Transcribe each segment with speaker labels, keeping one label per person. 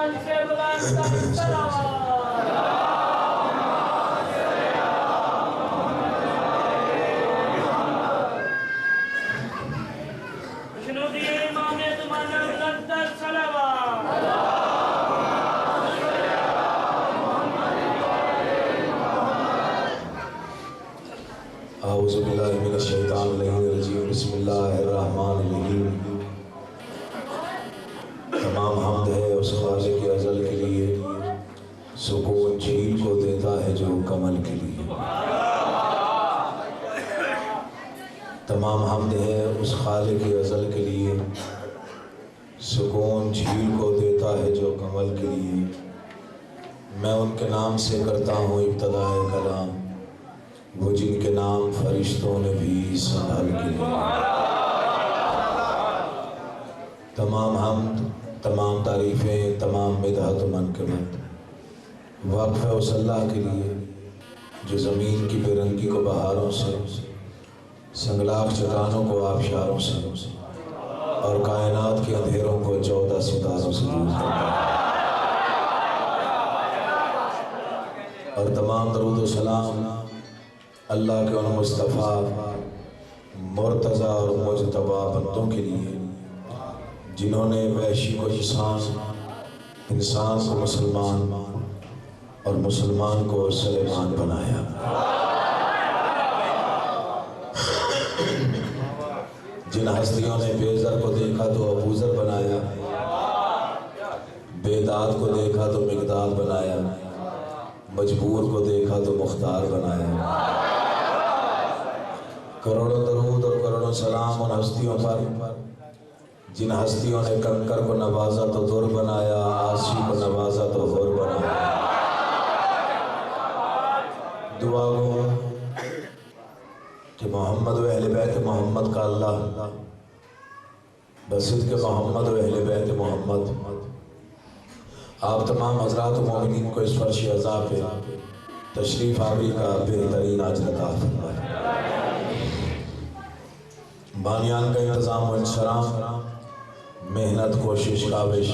Speaker 1: آسمان سے بلند ترین صلوات۔ جنوبی امام زمانہ بلند تر صلوات۔
Speaker 2: اعوذ باللہ من الشیطان الرجیم، بسم اللہ الرحمن الرحیم۔ تمام حمد ہے اس خالق ازل کے لیے، سکون جھیل کو دیتا ہے جو کمل کے لیے۔ تمام حمد ہے اس خالق ازل کے لیے، سکون جھیل کو دیتا ہے جو کمل کے لیے۔ میں ان کے نام سے کرتا ہوں ابتدائے کلام، وہ جن کے نام فرشتوں نے بھی سنبھال کے لیے۔ تمام حمد، تمام تعریفیں، تمام مدحت و منقبت وقف ہے اس اللہ کے لیے جو زمین کی بے رنگی کو بہاروں سے، سنگلاخ چٹانوں کو آبشاروں سے، اور کائنات کے اندھیروں کو 14 ستاروں سے دور کرتا ہے۔ اور تمام درود و سلام اللہ کے ان مصطفیٰ مرتضیٰ اور مجتبیٰ بندوں کے لیے جنہوں نے وحشی کو انسان، انسان کو مسلمان اور مسلمان کو سلیمان بنایا۔ جن ہستیوں نے بے زر کو دیکھا تو ابوذر بنایا، بے داد کو دیکھا تو مقداد بنایا، مجبور کو دیکھا تو مختار بنایا۔ کروڑوں درود اور کروڑوں سلام ان ہستیوں پر جن ہستیوں نے کنکر کو نوازا تو در بنایا، آسی کو نوازا تو حر بنایا۔ دعا گو کہ محمد و اہل بیت محمد کا اللہ بصدق محمد و اہل بیت محمد آپ تمام حضرات و مومنین کو اس فرش عزا پہ تشریف آوری کا بہترین اجر عطا فرمائے۔ بانیان کا انتظام و انصرام، محنت، کوشش، کاوش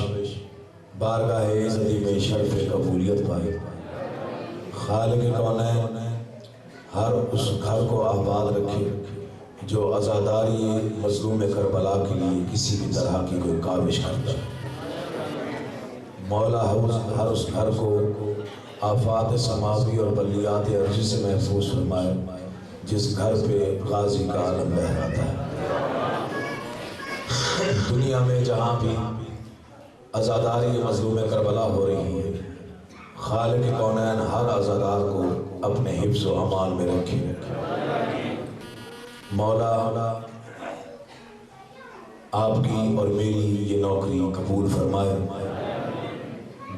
Speaker 2: بارگاہ عزتی میں شرف قبولیت پائے۔ خالق کونین ہر اس گھر کو آباد رکھے جو عزاداری مظلوم کربلا کے لیے کسی بھی طرح کی کوئی کاوش کرتا ہے۔ مولا ہر اس گھر کو آفات سماوی اور بلیات ارضی سے محفوظ فرمائے جس گھر پہ غازی کا عالم لہراتا ہے۔ دنیا میں جہاں بھی عزاداری مظلوم کربلا ہو رہی ہے، خالق کونین ہر عزادار کو اپنے حفظ و امان میں رکھے۔ مولا آپ کی اور میری یہ نوکری قبول فرمائے۔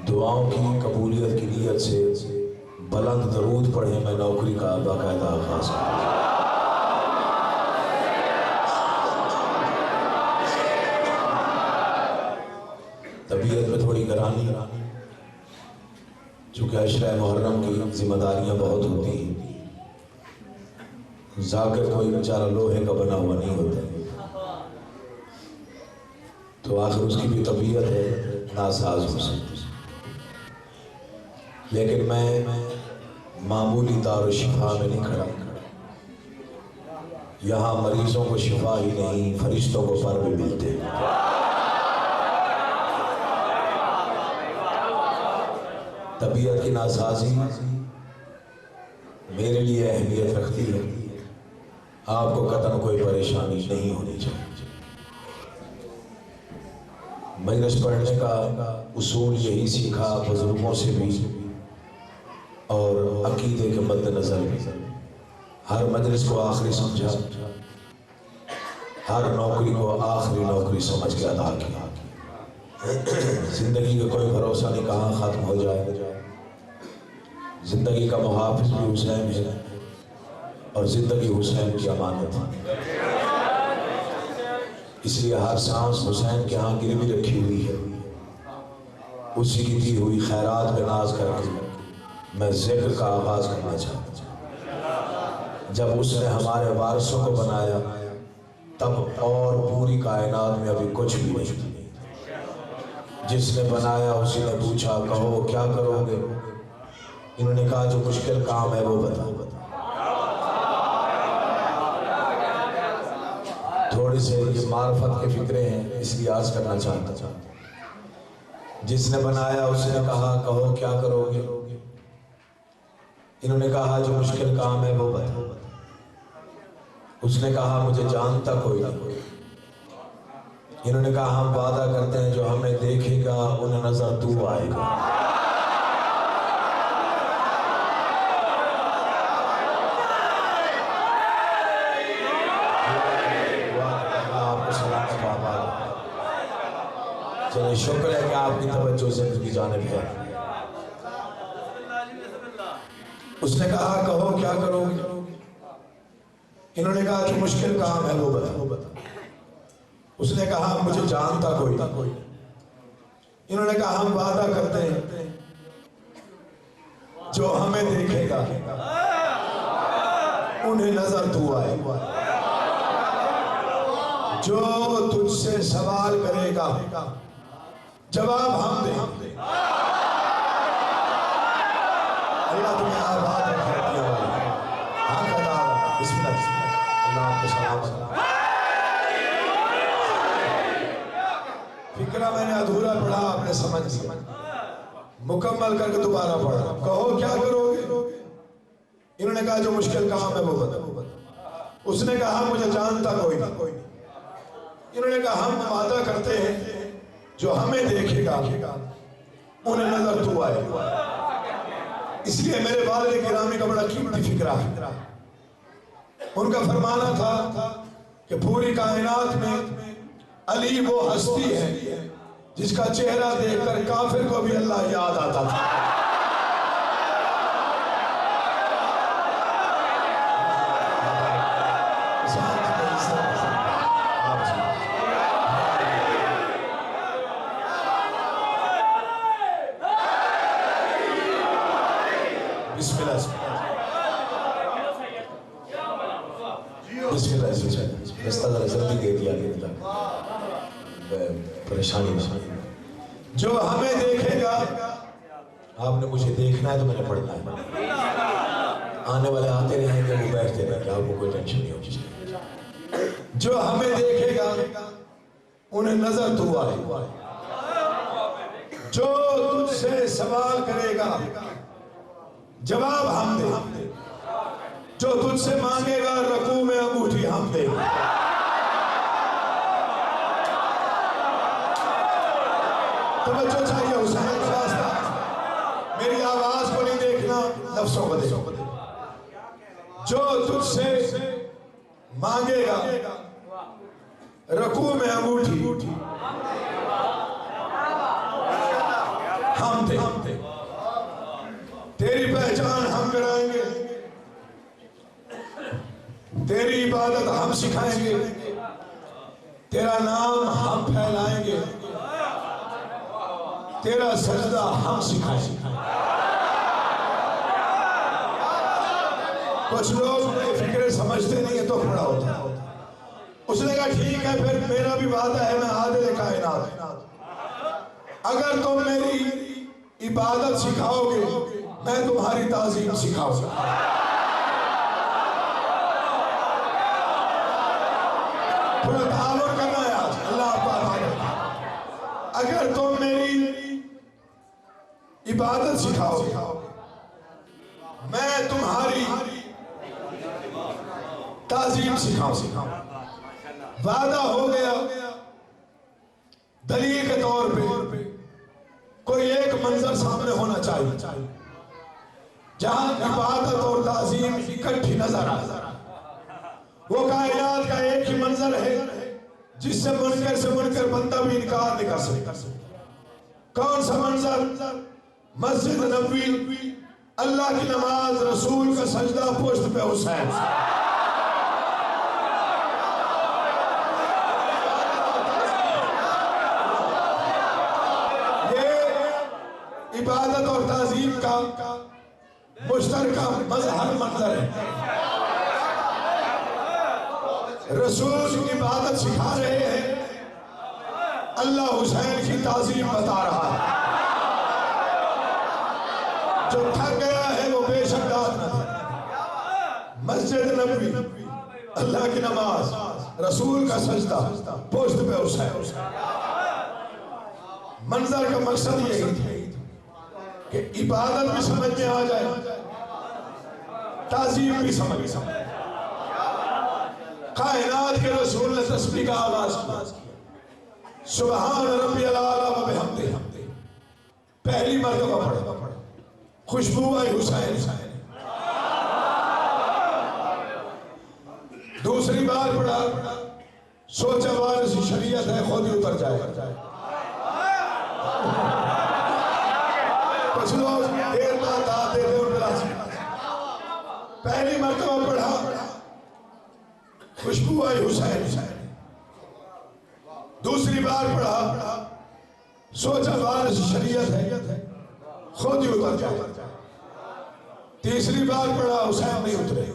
Speaker 2: دعاؤں کی قبولیت کی نیت سے بلند درود پڑھیں، میں نوکری کا باقاعدہ آغاز کروں۔ طبیعت میں تھوڑی گرانی، چونکہ عشرہ محرم کی ذمہ داریاں بہت ہوتی ہیں، ذاکر کوئی بیچارہ لوہے کا بنا ہوا نہیں ہوتا، تو آخر اس کی بھی طبیعت ہے ناساز ہو سکتی۔ لیکن میں معمولی دار و شفا میں نہیں کھڑا، یہاں مریضوں کو شفا ہی نہیں فرشتوں کو پر بھی ملتے ہیں۔ طبیعت کی ناسازی میرے لیے اہمیت رکھتی ہے، آپ کو قطعاً کوئی پریشانی نہیں ہونی چاہیے۔ مجلس پڑھنے کا اصول یہی سیکھا بزرگوں سے بھی اور عقیدے کے مد نظر بھی، ہر مجلس کو آخری سمجھا، ہر نوکری کو آخری نوکری سمجھ کے ادا کیا۔ زندگی کا کوئی بھروسہ نہیں کہاں ختم ہو جائے، زندگی کا محافظ بھی حسین ہے اور زندگی حسین کی امانت ہے، اس لیے ہر سانس حسین کے ہاں گروی رکھی ہوئی ہے۔ اسی کی دی ہوئی خیرات پہ ناز کر کے میں ذکر کا آغاز کرنا چاہتا ہوں۔ جب اس نے ہمارے وارثوں کو بنایا تب اور پوری کائنات میں ابھی کچھ بھی نہیں تھا۔ جس نے بنایا اسی نے پوچھا کہو کیا کرو گے؟ انہوں نے کہا جو مشکل کام ہے وہ بتا۔ تھوڑی سے یہ معرفت کے فکرے ہیں اس لیے عرض کرنا چاہتا۔ جس نے بنایا اس نے کہا کہو کیا کرو گے؟ انہوں نے کہا جو مشکل کام ہے وہ بتا۔ اس نے کہا مجھے جانتا کوئی نہیں۔ انہوں نے کہا ہم وعدہ کرتے ہیں جو ہمیں دیکھے گا انہیں نظر تو آئے گا۔ آپ کو سلامت بابا، چلے شکر ہے کہ آپ کی توجہ زندگی جانب ہے۔ اس نے کہا کہو کیا کرو گے؟ انہوں نے کہا جو مشکل کام ہے وہ بتا۔ اس نے کہا مجھے جانتا کوئی نہیں۔ انہوں نے کہا ہم وعدہ کرتے ہیں جو ہمیں دیکھے گا انہیں نظر تو آئے گا، جو تجھ سے سوال کرے گا جواب ہم دیں۔ اللہ تمہیں آباد رکھے والی آنکھ ادا بسم اللہ۔ اللہ آپ کو سلام۔ فکرہ میں نے ادھورا پڑھا، آپ نے سمجھ لیا، مکمل کر کے دوبارہ پڑھا۔ کہو کیا کرو گے؟ انہوں نے کہا جو مشکل کام ہے وہ بتا۔ اس نے کہا مجھے جانتا کوئی نہیں۔ انہوں نے کہا ہم وعدہ کرتے ہیں جو ہمیں دیکھے گا انہیں نظر تو آئے گا۔ اس لیے میرے والد گرامی کا بڑا قیمتی فکرہ ہے۔ ان کا فرمانا تھا کہ پوری کائنات میں علی وہ ہستی ہے جس کا چہرہ دیکھ کر کافر کو بھی اللہ یاد آتا تھا۔ بسم اللہ بسم اللہ رستہ ذرا جلدی دے دیا پریشانی میں۔ جو ہمیں دیکھے گا، آپ نے مجھے دیکھنا ہے تو میں نے پڑھنا ہے۔ آنے والے آتے رہیں گے، وہ بیٹھتے رہیں گے، آپ کو کوئی ٹینشن نہیں ہوگی۔ جو ہمیں دیکھے گا انہیں نظر تو آئے گا، جو تجھ سے سوال کرے گا جواب ہم دیں، جو تجھ سے مانگے گا رکوع میں انگوٹھی ہم دیں۔ توجہ چاہیے حسین کا واسطہ، میری آواز کو نہیں دیکھنا، لفظوں کو دیکھو۔ جو تجھ سے مانگے گا رکوع میں انگوٹھی ہم دیں، تیری پہچان ہم کرائیں گے، تیری عبادت ہم سکھائیں گے، تیرا نام ہم پھیلائیں گے، تیرا سجدہ ہم سکھائیں گے۔ کچھ لوگ فکرے سمجھتے نہیں ہیں تو کھڑا ہوتا ہے۔ اس نے کہا ٹھیک ہے پھر میرا بھی وعدہ ہے، میں عادل کائنات، اگر تم میری عبادت سکھاؤ گے میں تمہاری تعظیم سکھاؤں گا۔ تھوڑا تعاون کرنا ہے آج، اللہ آپ کو آباد رکھے۔ اگر تم میری عبادت سکھاؤ گے میں تمہاری تعظیم سکھاؤں۔ وعدہ ہو گیا۔ دلیل کے طور پہ کوئی ایک منظر سامنے ہونا چاہیے جہاں عبادت اور تعظیم اکٹھی نظر آئے۔ وہ کائنات کا ایک ہی منظر ہے جس سے منکر بندہ بھی انکار نہیں کر سکتا۔ کون سا منظر؟ مسجد نبوی، اللہ کی نماز، رسول کا سجدہ، پشت پہ حسین۔ یہ عبادت اور تعظیم کا مشترکہ مظہر منظر ہے۔ رسول عبادت سکھا رہے ہیں،
Speaker 3: اللہ حسین کی تعظیم بتا رہا ہے. جو تھک گیا ہے وہ بے شک داد نہ دے. مسجد نبوی، اللہ کی نماز، رسول کا سجدہ، پشت پہ حسین. منظر کا مقصد یہی تھا کہ عبادت بھی سمجھ میں آ جائے، تعظیم بھی سمجھ. کائنات کے رسول نے تسبیح کا آغاز کیا. سبحان ربی العالی و بحمدہ، پہلی مرتبہ پڑھا. خوشبو آئی حسین. دوسری بار پڑھا، سوچا وارث شریعت ہے خود ہی اتر جائے. کچھ لوگ دیر بعد آتے تھے ان پر. پہلی مرتبہ پڑھا، خوشبو آئی حسین. دوسری بار پڑھا، سوچا وارث شریعت ہے خود ہی اتر جائے. تیسری بار پڑھا، حسین نہیں اترے.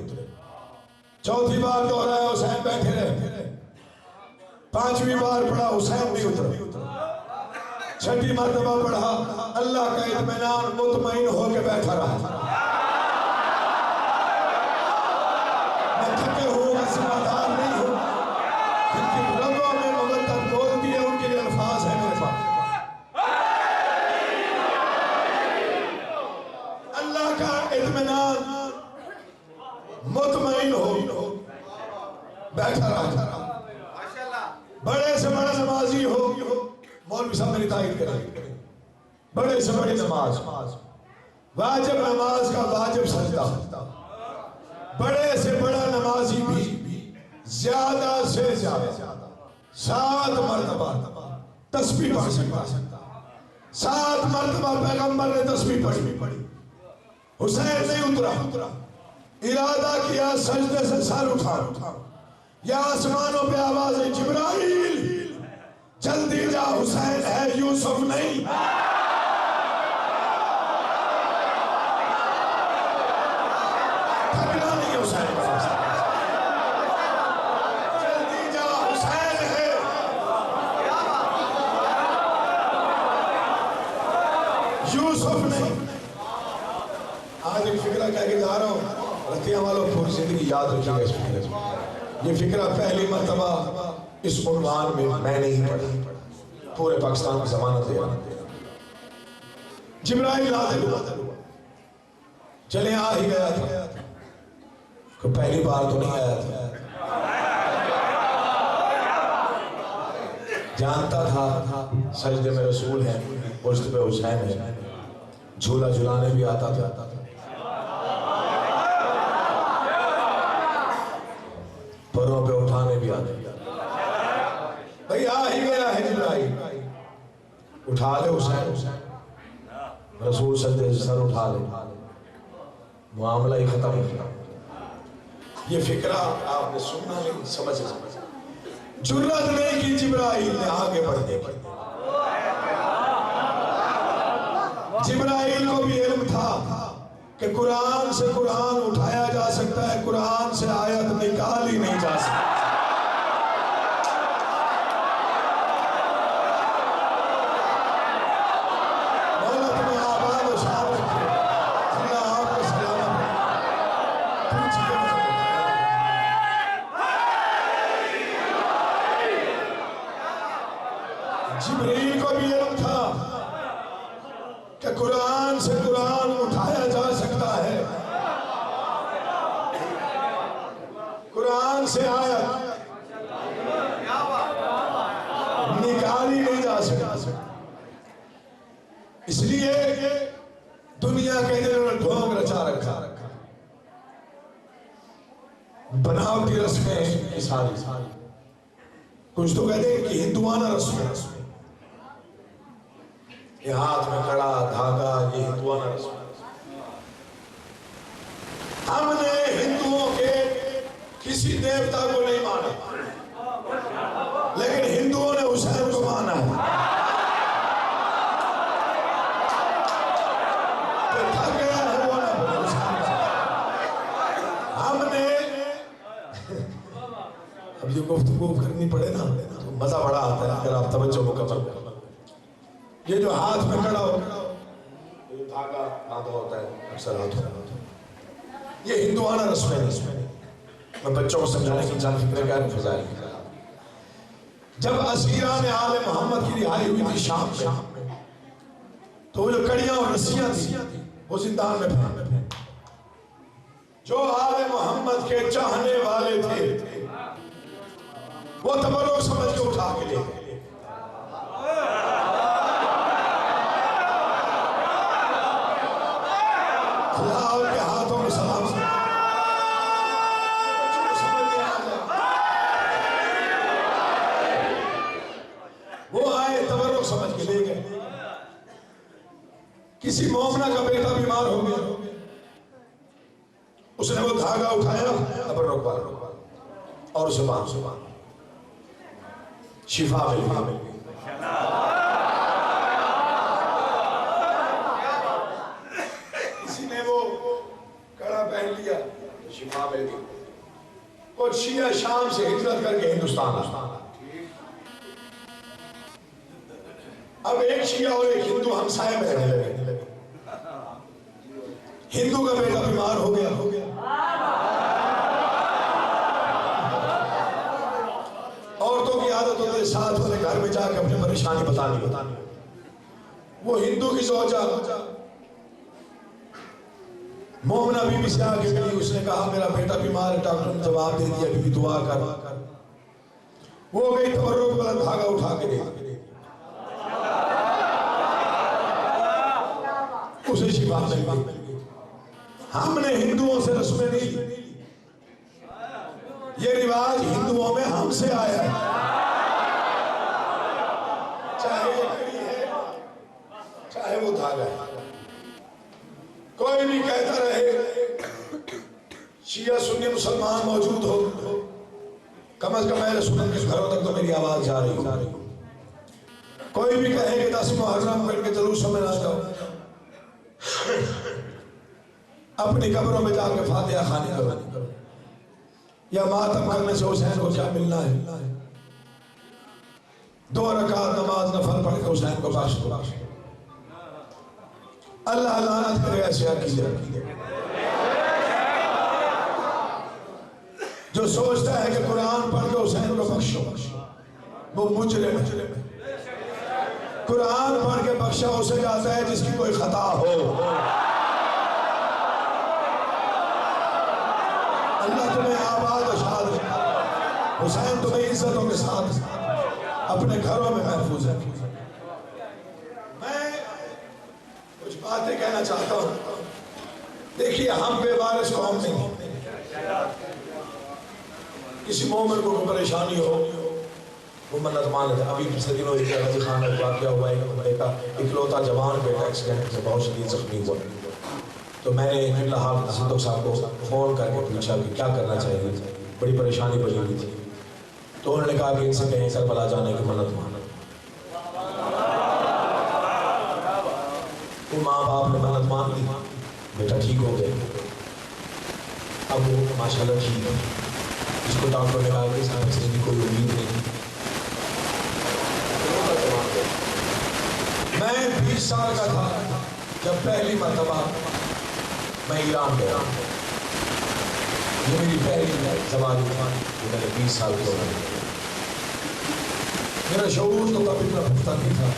Speaker 3: چوتھی بار دہرایا، حسین بیٹھے رہے. پانچویں بار پڑھا، حسین نہیں اترے. چھٹی مرتبہ پڑھا، اللہ کا اطمینان مطمئن ہو کے بیٹھا رہا. میں تھکے ہوں، میں ذمہ دار نہیں ہوں. جن کی رگوں میں مبتت بولتی ہے ان کے لیے الفاظ ہیں میرے پاس. اللہ کا اطمینان مطمئن ہو بیٹھا رہا. بڑے سے بڑا نمازی ہو، مولوی صاحب میری تائید کریں، بڑے سے بڑی نماز، واجب نماز کا واجب سجدہ. بڑے سے بڑا نمازی بھی زیادہ سے زیادہ 7 مرتبہ تسبیح پڑھ سکتا. 7 مرتبہ پیغمبر نے تسبیح پڑھی. حسین نہیں اترا. ارادہ کیا سجدے سے سر اٹھا. یا آسمانوں پہ آواز ہے، جبرائیل جلدی جا، حسین ہے یوسف نہیں. تھکنا نہیں حسین کا. جلدی جا، حسین ہے. یوسف نہیں. آج ایک فکرہ کہہ کے جا رہا ہوں، رتیاں والوں پوری زندگی یاد رکھیے گا اس فکرے سے. یہ فکرہ پہلی مرتبہ اس عنوان میں نہیں پڑھی، پورے پاکستان کی ضمانت دے. جبرائیل نازل ہوا، چلے آ ہی گیا تھا. پہلی بار تو نہیں آیا تھا، جانتا تھا سجدے میں رسول ہے، پشت پہ حسین ہے. جھولا جھلانے بھی آتا تھا. پروں پہ اٹھانے بھی آتے. بھئی آ ہی گیا ہے جبرائیل، اٹھا لے حسین. رسول سجدے سے سر اٹھا لے، معاملہ ہی ختم ہو گیا. یہ فکرہ آپ نے سننا نہیں، سمجھ. جرأت نہیں کی جبرائیل نے آگے بڑھنے کی. جبرائیل کو بھی علم تھا کہ قرآن سے قرآن اٹھایا جا سکتا ہے، قرآن سے آیت نکالی نہیں جا سکتی. مولا تمہیں آباد و شاد رکھے، اللہ آپ کو سلامت رکھے. جبرائیل کو بھی علم تھا کہ قرآن سے قرآن اٹھایا جا سکتا ہے، قرآن سے آیت نکالی نہیں جا سکتی. اس لیے دنیا کے دل میں ڈھونگ رچا رکھا. بناوٹی رسمیں ساری. کچھ تو کہتے ہیں کہ ہندوانہ رسمیں، یہ ہاتھ میں کڑا دھاگا، یہ ہندوانہ رسم. ہم نے ہندوؤں کے کسی دیوتا کو نہیں مانا، لیکن ہندوؤں نے حسین کو مانا ہے. کہ تھک گیا ہے وہ نہ بولے حسین. ہم نے اب یہ گفتگو کرنی پڑے نا تو مزہ بڑا آتا ہے اگر آپ توجہ مکمل کریں۔ یہ جو ہاتھ میں کڑا ہو یہ دھاگا باندھا ہوتا ہے اکثر ہاتھ ہوتا ہے، یہ ہندوانہ رسم ہے۔ میں بچوں کو سمجھانے کی انسان فکر کیا فضائل کی جب اسیران آل محمد کی رہائی ہوئی تھی شام میں، تو وہ جو کڑیاں اور رسیاں تھیں وہ زندان میں پھینک جو آل محمد کے چاہنے والے تھے وہ تبرک سمجھ کے اٹھا کے لے گئے۔ خدا ان کے ہاتھوں میں سلام سے وہ آئے تبرک سمجھ کے لے گئے۔ کسی مومنہ کا بیٹا بیمار ہو گیا، اس نے وہ دھاگا اٹھایا تبرک والا اور اسے باندھ شفا مل گئی۔ کسی نے وہ کڑا پہن لیا شفا مل گئی۔ اور شیعہ شام سے ہجرت کر کے ہندوستان آیا۔ اب ایک شیعہ اور ایک ہندو ہمسائے میں رہنے لگے۔ ہندو کا بیٹا بیمار ہو گیا، عورتوں کی عادت ہوتی ہے ساتھ والے گھر میں جا کے اپنی پریشانی بتانی۔ وہ ہندو کی زوجہ مومنہ بی بی سے آگے ملی، اس نے کہا میرا بیٹا بیمار ہے، ڈاکٹر نے جواب دے دیا بی بی دعا کر۔ وہ گئی تبرک والا دھاگا اٹھا کے دے اسے شفا مل گئی۔ ہم نے ہندوؤں سے رسمیں نہیں لی، یہ رواج ہندوؤں میں ہم سے آیا ہے۔ چاہے وہ کڑی ہے چاہے وہ دھاگا ہے، کوئی بھی کہتا رہے شیعہ سنی مسلمان موجود ہو، کم از کم اہل سنت کے گھروں تک تو میری آواز جا رہی ہو۔ کوئی بھی کہے کہ 10 محرم کر کے جلوسوں میں نہ جاؤ، اپنی قبروں میں جا کے فاتحہ خوانی کرو، یا ماتم کرنے سے حسین کو کیا ملنا ہے؟ 2 رکعت نماز نفل پڑھ کے حسین کو بخش دو۔ اللہ لعنت کرے ایسے عقیدے جو سوچتا ہے کہ قرآن پڑھ کے حسین کو بخشو، وہ مجرم ہے۔ قرآن پڑھ کے بخشا اسے جاتا ہے جس کی کوئی خطا ہو۔ اللہ تمہیں آباد و شاد رکھے، حسین تمہیں عزتوں کے ساتھ اپنے گھروں میں محفوظ ہے۔ میں کچھ باتیں کہنا چاہتا ہوں۔ دیکھیے ہم بے وارث قوم نہیں، کسی مومن کو کوئی پریشانی ہو وہ منت مان لیتے۔ ابھی پچھلے دنوں ایک غازی خان میں واقعہ ہوا ہے، ایک اکلوتا جوان بیٹا ایکسیڈنٹ سے بہت شدید زخمی ہوا، تو میں نے اللہ صدق صاحب کو فون کر کے پوچھا کہ کیا کرنا چاہیے، بڑی پریشانی بنی ہوئی تھی۔ تو انہوں نے کہا کہ ان سے کہیں کربلا جانے کی منت مانو۔ وہ ماں باپ نے منت مان لی، بیٹا ٹھیک ہو گیا۔ اب وہ ماشاءاللہ ٹھیک ہے، اس کو ڈاکٹر نے کہا کہ اس کا بچنے کی کوئی امید نہیں۔ میں 20 سال کا تھا جب پہلی مرتبہ میں ایران گیا۔ یہ میری پہلی زبان تھی جو میں نے 20 سال کی عمر میں۔ میرا شعور تو کبھی اتنا پختہ نہیں تھا،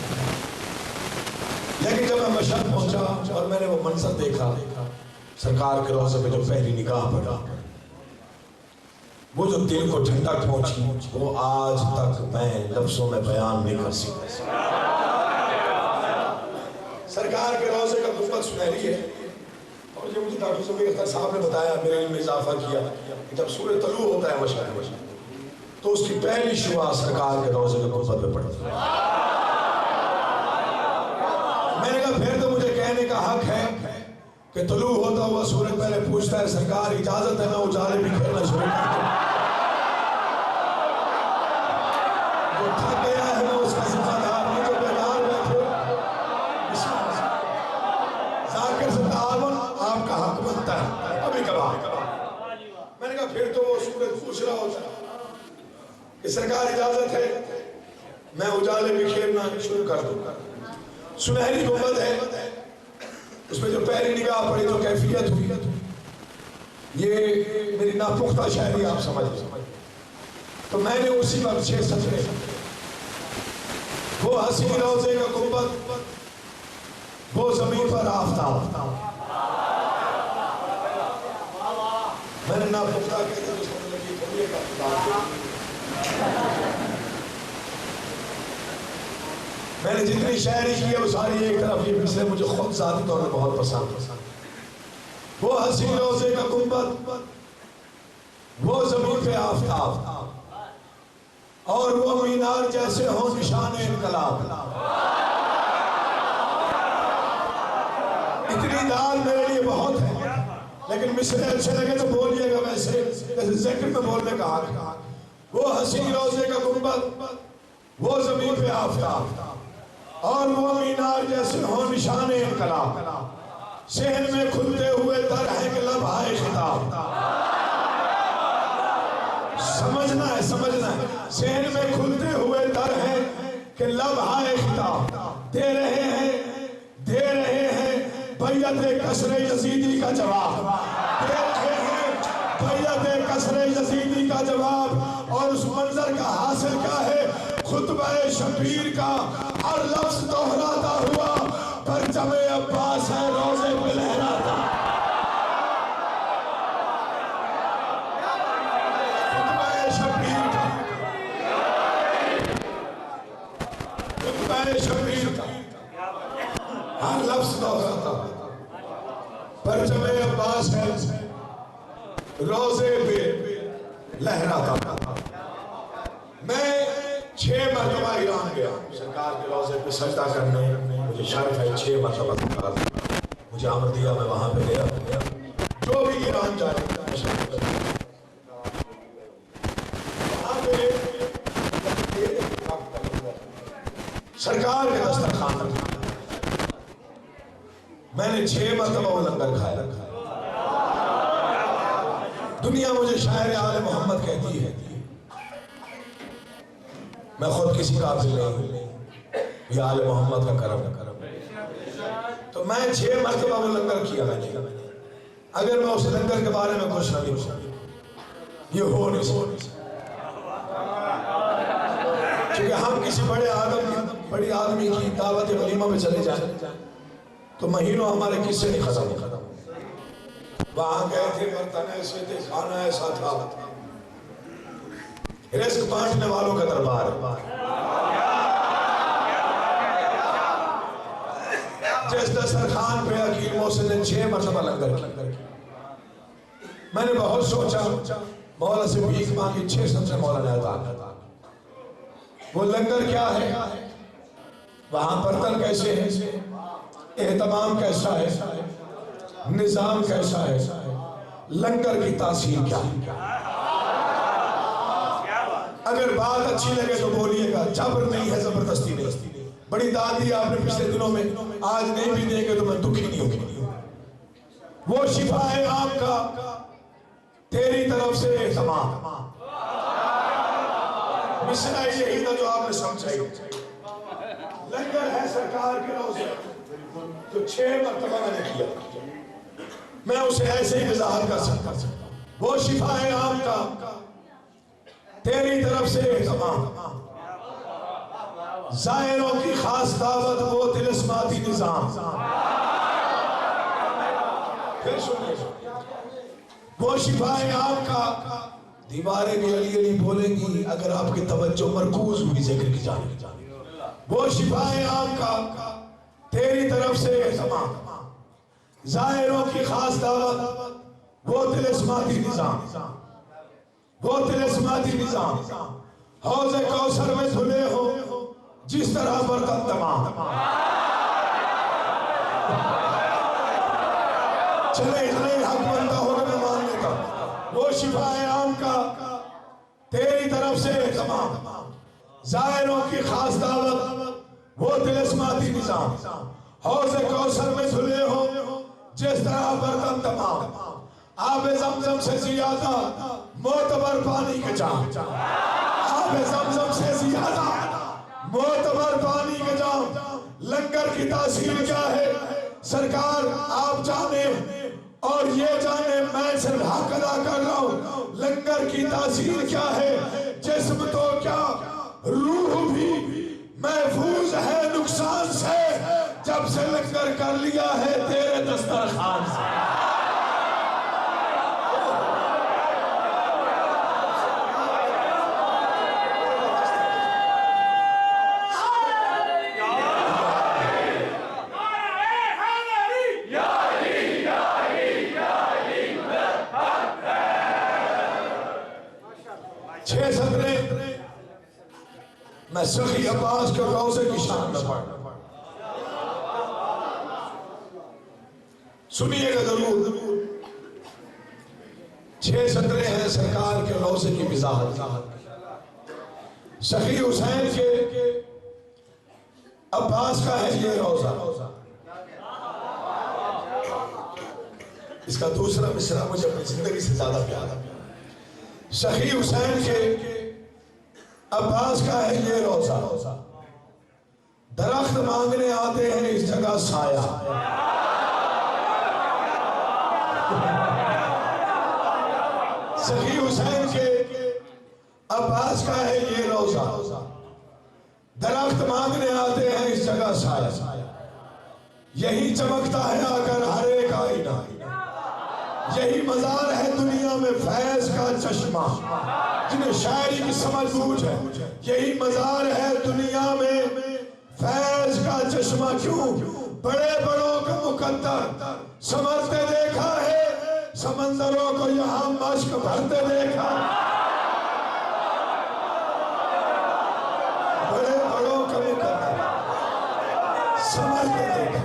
Speaker 3: لیکن جب میں مشہد پہنچا اور میں نے وہ منظر دیکھا، سرکار کے روضے پہ جو پہلی نگاہ پڑا، وہ جو دل کو ٹھنڈک پہنچی، وہ آج تک میں لفظوں میں بیان نہیں کر سکتا۔ سرکار کے روضے کا گنبد سنہری ہے، اور جو مجھے ڈاکٹر سمیع اختر صاحب نے بتایا، میرے علم میں اضافہ کیا کہ جب سورہ طلوع ہوتا ہے مشہد تو اس کی پہلی شعاع سرکار کے روضے کے گنبد پہ پڑتی ہے۔ میں نے کہا پھر تو مجھے کہنے کا حق ہے کہ طلوع ہوتا ہوا سورج پہلے پوچھتا ہے سرکار اجازت ہے میں اجالے بھی کھیلنا شروع کر دوں؟ جو تھک گیا ہے میں اس کا ذمہ دار ہوں، جو بیدار بیٹھے ذاکر سے تعاون آپ کا حق بنتا ہے کبھی کبھار۔ میں نے کہا پھر تو وہ سورج پوچھ رہا ہوتا کہ سرکار اجازت ہے، میں اجالے بکھیرنا شروع کر دوں. سنہری گنبد ہے, اس میں جو پہلی نگاہ پڑی جو کیفیت ہوئی, یہ میری ناپختہ شاعری آپ سمجھ لیں. تو میں نے اسی وقت 6 سطریں, وہ حسین روضے کا گنبد, وہ زمین پر آفتاب. میں نے ناپختہ کہتے ہیں, اس کو لگی تھوڑی ایک آفتاب. میں نے جتنی شاعری کی ہے وہ ساری ایک طرف, یہ پچھلے مجھے خود ذاتی طور پر بہت پسند. وہ حسین روضے کا گنبد, وہ زمین پہ آفتاب, اور وہ مینار جیسے ہوں نشان انقلاب. اتنی دال میرے لیے بہت ہے, لیکن مصرے اچھے لگے تو بولیے گا ویسے جیسے ذکر میں بولنے کا حق ہے. وہ حسین روضے کا گنبد, وہ زمین پہ آفتاب, اور وہ مینار جیسے ہوں نشان انقلاب. صحن میں کھلتے ہوئے در ہے کہ لب آئے خطاب. سمجھنا ہے, سمجھنا ہے. صحن میں کھلتے ہوئے در ہے کہ لب آئے خطاب. دے رہے ہیں بیعت کسر یزیدی کا جواب. دے رہے ہیں بیعت کسر یزیدی کا جواب. اور اس منظر کا حاصل کیا ہے؟ خطبہ شبیر کا ہر لفظ دہراتا ہوا پرچم عباس ہے روزے پہ لہراتا. خطبہ شبیر کا, خطبہ شبیر کا ہر لفظ دہراتا پرچم عباس ہے روزے پہ لہراتا. میں 6 مرتبہ ایران گیا سرکار کے روضے پہ سجدہ کرنے. مجھے شرف ہے 6 مرتبہ سرکار مجھے امر دیا, میں وہاں پہ گیا. جو بھی ایران جائے وہاں پہ سرکار کے دسترخوان میں نے 6 مرتبہ وہ لنگر کھایا. دنیا مجھے شاعر آل محمد کہتی ہے, میں خود کسی قابل نہیں, یہ آل محمد کا کرم. تو میں 6 مرتبہ وہ لنگر کیا میں نے. اگر میں اس لنگر کے بارے میں کچھ نہ لکھوں یہ ہو نہیں سکتا, کیونکہ ہم کسی بڑی آدمی کی دعوت ولیمہ میں چلے جائیں تو مہینوں ہمارے قصے نہیں ختم. وہاں گئے تھے, برتن ایسے تھے, کھانا ایسا تھا, رزق بانٹنے والوں کا دربار. جس دسترخوان پہ حکیم محسن نے 6 مرتبہ لنگر کیا. میں نے بہت سوچا, مولا سے بھیک مانگی, 6 سطریں مولا نے عطا کی. وہ لنگر کیا ہے, وہاں برتن کیسے ہیں, اہتمام کیسا ہے, نظام کیسا ہے, لنگر کی تاثیر کیا ہے. اگر بات اچھی لگے تو بولیے گا, جبر نہیں ہے, زبردستی نہیں. بڑی داد دی آپ نے پچھلے دنوں میں, آج نہیں بھی دیں گے تو میں دکھی نہیں ہوں. وہ شفا ہے آپ کا تیری طرف سے اہتمام. مصرع یہی تھا جو آپ نے سمجھائی. لنگر ہے سرکار کے روزے تو 6 مرتبہ میں نے کیا. میں اسے ایسے ہی وضاحت کر سکتا ہوں. وہ شفا ہے آپ کا تیری طرف سے اہتمام. زائروں کی خاص دعوت, وہ طلسماتی نظام. پھر سنیے, وہ شفا ہے آپ کا. دیواریں بھی علی علی بولیں گی اگر آپ کی توجہ مرکوز ہوئی ذکر کی جانب. وہ شفا ہے آپ کا تیری طرف سے اہتمام. زائروں کی خاص دعوت, وہ طلسماتی نظام. وہ طلسماتی نظام. حوض کوثر میں دھلے ہو جس طرح برتن تمام. چلے اتنے حق بنتا ہوگا میں مان لیتا ہوں. وہ شفا ہے عام کا تیری طرف سے اہتمام. زائروں کی خاص دعوت, وہ طلسماتی نظام. حوض کوثر میں دھلے ہو جس طرح برتن تمام. آب زمزم سے زیادہ معتبر پانی کے جام. آب زمزم سے زیادہ معتبر پانی کا جام، لنگر کی تاثیر کیا ہے؟ سرکار آپ جانے اور یہ جانے، میں صرف حق ادا کر رہا ہوں، لنگر کی تاثیر کیا ہے؟ جسم تو کیا روح بھی محفوظ ہے نقصان سے، جب سے لنگر کر لیا ہے تیرے دسترخوان سے۔ چھ سطریں میں سخی عباس کے روضے کی شان میں پڑھنا، سنیے گا ضرور۔ چھ سطریں ہیں سرکار کے روضے کی وضاحت، سخی حسین کے عباس کا ہے یہ روضہ۔ اس کا دوسرا مصرع مجھے اپنی زندگی سے زیادہ پیارا، سخی حسین کے عباس کا ہے یہ روضہ، درخت مانگنے آتے ہیں اس جگہ سایہ، سخی حسین کے عباس کا ہے یہ روضہ، درخت مانگنے آتے ہیں اس جگہ سایہ، یہی چمکتا ہے آ کر ہر ایک آئینہ، یہی مزار ہے دنیا میں فیض کا چشمہ، جنہیں شاعری کی سمجھ بوجھ ہے، یہی مزار ہے دنیا میں فیض کا چشمہ۔ کیوں؟ بڑے بڑوں کا مقدر سمجھتے دیکھا ہے، سمندروں کو یہاں مشک بھرتے دیکھا، بڑے بڑوں کا مقدر سمجھتے دیکھا،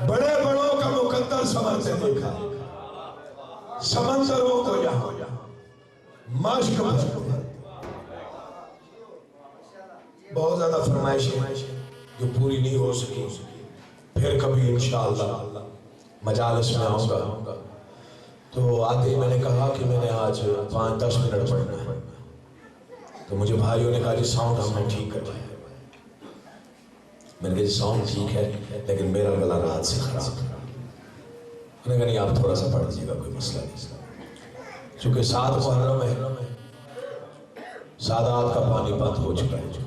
Speaker 3: بڑے بڑوں کا مقدر سمجھتے دیکھا، سمندروں کو یہاں مشک بھرتے۔ بہت زیادہ فرمائشیں جو پوری نہیں ہو سکی، پھر کبھی انشاءاللہ مجالس میں آؤں گا۔ تو آتے ہی میں نے کہا کہ میں نے آج 5-10 منٹ پڑھنا ہے، تو مجھے بھائیوں نے کہا جی ساؤنڈ ہم نے ٹھیک کر دیا۔ میں نے کہا جی ساؤنڈ ٹھیک ہے لیکن میرا گلا رات سے خراب ہے۔ انہوں نے کہا نہیں آپ تھوڑا سا پڑھ دیجیے گا، کوئی مسئلہ نہیں۔ چونکہ 7 محرم ہے، سادات کا پانی بند ہو چکا ہے،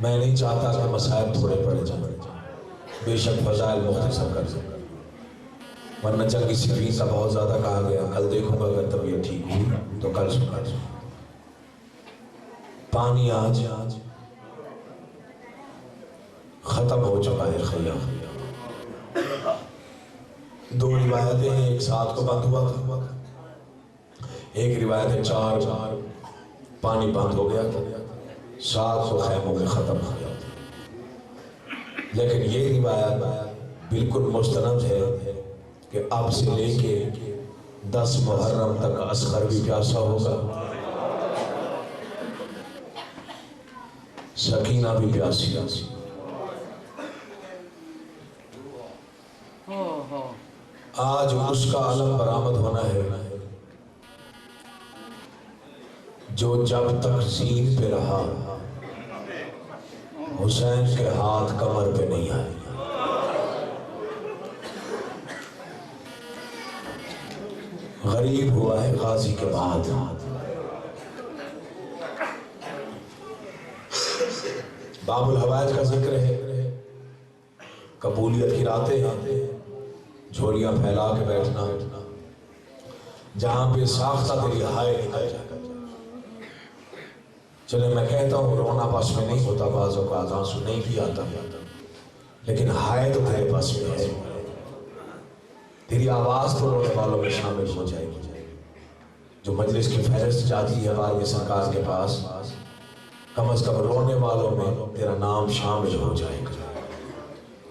Speaker 3: میں نہیں چاہتا کہ مسائل تھوڑے پڑے جائیں، بے شک فضائل مختصر کر سکتا، ورنہ جنگ صفین کا بہت زیادہ کہا گیا، کل دیکھوں گا اگر طبیعت ٹھیک ہوئی تو کل سنا۔ پانی آج ختم ہو چکا ہے خیام۔ 2 روایتیں ہیں، ایک 7 کو بند ہوا تھا، ایک روایت ہے 4 پانی بند ہو گیا تھا، 7 کو خیموں میں ختم ہو گیا تھا۔ لیکن یہ روایت بالکل مستند ہے کہ اب سے لے کے 10 محرم تک اصغر بھی پیاسا ہوگا، سکینہ بھی پیاسی، آج اس کا علم برآمد ہونا ہے جو جب تک زین پہ رہا حسین کے ہاتھ کمر پہ نہیں آئے۔ غریب ہوا ہے غازی کے بعد، باب الحوائج کا ذکر ہے، قبولیت کی راتیں ہیں، جھولیاں پھیلا کے بیٹھنا، جہاں پہ ساختہ تیری ہائے نکل جائے۔ چلے میں کہتا ہوں رونا پاس میں نہیں ہوتا، بعض اوقات آنسو نہیں بھی آتا، لیکن ہائے تو تیرے پاس میں ہے، تیری آواز تو رونے والوں میں شامل ہو جائے گی۔ جو مجلس کی فہرست جاتی ہے بارگاہ سرکار کے پاس، کم از کم رونے والوں میں تیرا نام شامل ہو جائے گا۔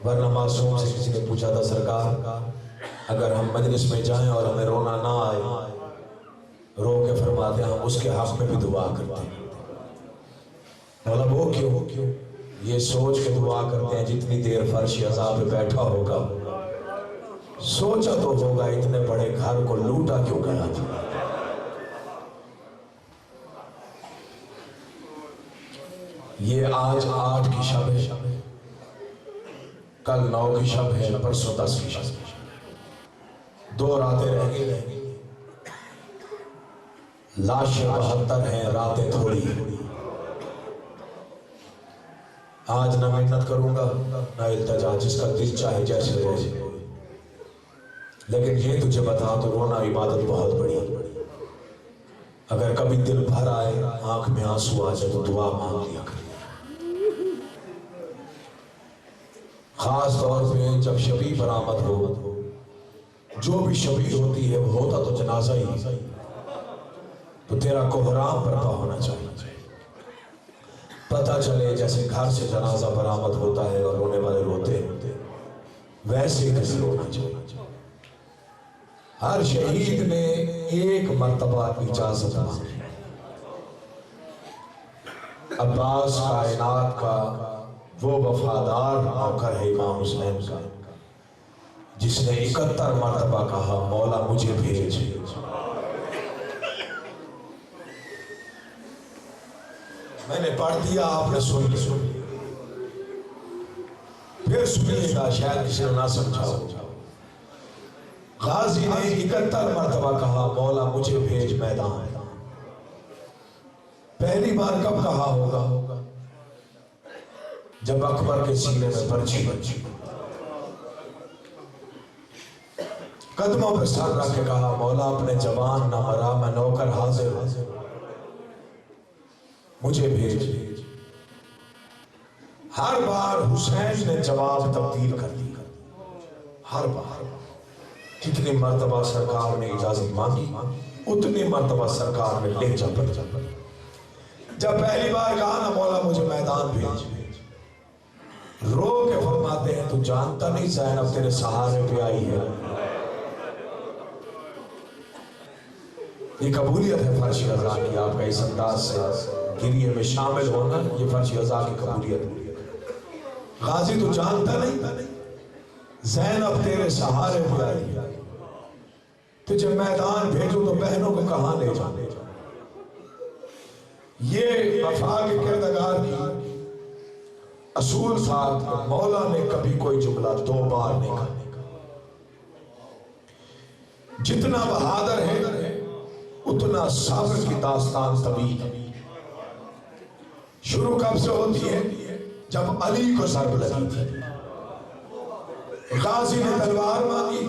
Speaker 3: ورنہ معصوم سے کسی نے پوچھا تھا سرکار اگر ہم مجلس میں جائیں اور ہمیں رونا نہ آئے، رو کے فرماتے ہیں ہم اس کے حق میں بھی دعا کرتے ہیں۔ مولا وہ کیوں؟ یہ سوچ کے دعا کرتے ہیں جتنی دیر فرش عذاب پہ بیٹھا ہوگا
Speaker 2: سوچا تو ہوگا اتنے بڑے گھر کو لوٹا کیوں گیا تھا؟ یہ آج 8 کی شب ہے، کل 9 کی شب ہے، پرسوں 10 کی شب ہے، 2 راتیں رہ گئی، لاشیں 72 ہیں، راتیں تھوڑی ہیں۔ آج نہ محنت کروں گا نہ التجا، جس کا دل چاہے جیسے روئے، لیکن یہ تجھے بتا تو رونا عبادت بہت بڑی ہے۔ اگر کبھی دل بھر آئے، آنکھ میں آنسو آ جائے تو دعا مانگ لیا کر، خاص طور پہ جب شبی برآمد ہو۔ جو بھی شبی ہوتی ہے وہ ہوتا تو جنازہ ہی، تو تیرا کوہرام برپا ہونا چاہیے، پتہ چلے جیسے گھر سے جنازہ برآمد ہوتا ہے اور رونے والے روتے ہیں، ویسے ہی رونا چاہیے۔ ہر شہید نے ایک مرتبہ اجازت مانگی۔ عباس کائنات کا وہ وفادار نوکر ہے امام حسین کا، جس نے 71 مرتبہ کہا مولا مجھے بھیج۔ میں نے پڑھ دیا، آپ نے سن لیا، پھر سنیے گا، شاید کسی نے نہ سمجھا ہو۔ غازی نے 71 مرتبہ کہا مولا مجھے بھیج میدان۔ پہلی بار کب کہا ہوگا؟ جب اکبر کے سینے میں پرچی بچی، قدموں پہ سر رکھ کے کہا مولا اپنے جوان نہ مرا، میں نوکر حاضر مجھے بھیج۔ ہر بار حسین نے جواب تبدیل کر دی، ہر بار جتنی مرتبہ سرکار نے اجازت مانگی اتنی مرتبہ سرکار نے لہجہ بدلا۔ جب پہلی بار کہا نا مولا مجھے میدان بھیج، رو کے فرماتے ہیں تو جانتا نہیں زینب تیرے سہارے پہ آئی ہے۔ یہ قبولیت ہے فرش رضا کی، آپ کا اس انداز سے گریے میں شامل ہونا، یہ فرش رضا کی قبولیت۔ غازی تو جانتا نہیں زینب تیرے سہارے پہ آئی ہے، تجھے میدان بھیجو تو بہنوں کو کہاں لے جا۔ یہ وفا کے کردگار کی اصول تھا کہ مولا نے کبھی کوئی جملہ 2 بار نہیں کہا۔ جتنا بہادر ہے اتنا صبر کی داستان طویل ہے۔ شروع کب سے ہوتی ہے؟ جب علی کو ضرب لگی تھی، غازی نے تلوار مانگی،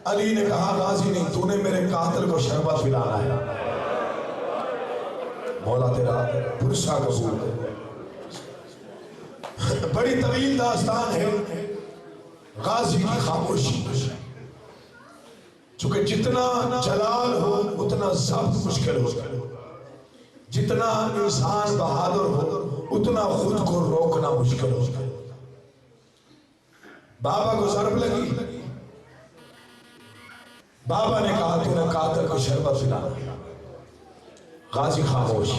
Speaker 2: علی نے کہا غازی نہیں، تو نے میرے قاتل کو شربت پلانا ہے، مولا تیرا پرسہ قبول کر۔ بڑی طویل داستان ہے غازی کی خاموشی، چونکہ جتنا جلال ہو اتنا ضبط مشکل ہو، جتنا انسان بہادر ہو اتنا خود کو روکنا مشکل ہو۔ بابا کو ضرب لگی، بابا نے کہا تو نے قاتل کو شربت پلانا، غازی خاموش،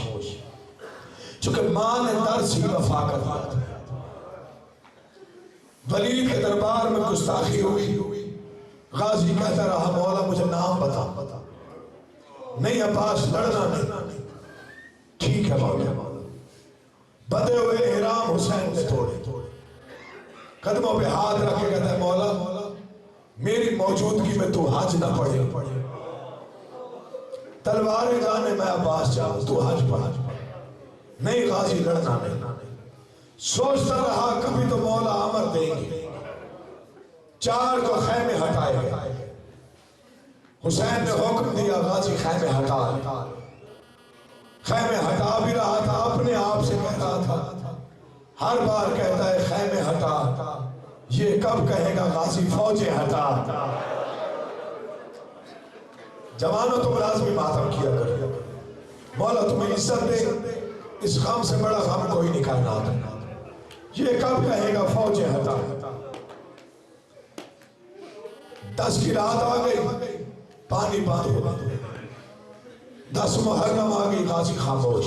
Speaker 2: چونکہ ماں نے درس ہی وفا کر دیا تھا۔ ولید کے دربار میں گستاخی ہوئی، غازی کہتا رہا مولا مجھے نام بتا۔ نہیں عباس لڑنا نہیں، ٹھیک ہے مولا۔ بدے ہوئے احرام حسین نے توڑے، قدموں پہ ہاتھ رکھ کے کہتا ہے مولا میری موجودگی میں تو حج نہ پڑھے، تلواریں جانے میں عباس جاؤ، تو حج پڑھ۔ نہیں غازی لڑنا نہیں۔ سوچتا رہا کبھی تو مولا امر دیں گے، 4 کو خیمے ہٹائے گئے، حسین نے حکم دیا غازی خیمے ہٹا۔ خیمے ہٹا بھی رہا تھا، اپنے آپ سے کہہ رہا تھا، ہر بار کہتا ہے خیمے ہٹا، یہ کب کہے گا غازی فوجیں ہٹا۔ جوانوں تم لازمی ماتم کیا کرو، مولا تمہیں عزت دے، اس غم سے بڑا غم کوئی نہیں کرنا، یہ کب کہے گا فوجیں ہٹا۔ 10 کی رات آ گئی، پانی بند ہو گیا، 10 محرم آ گئی، غازی خاموش۔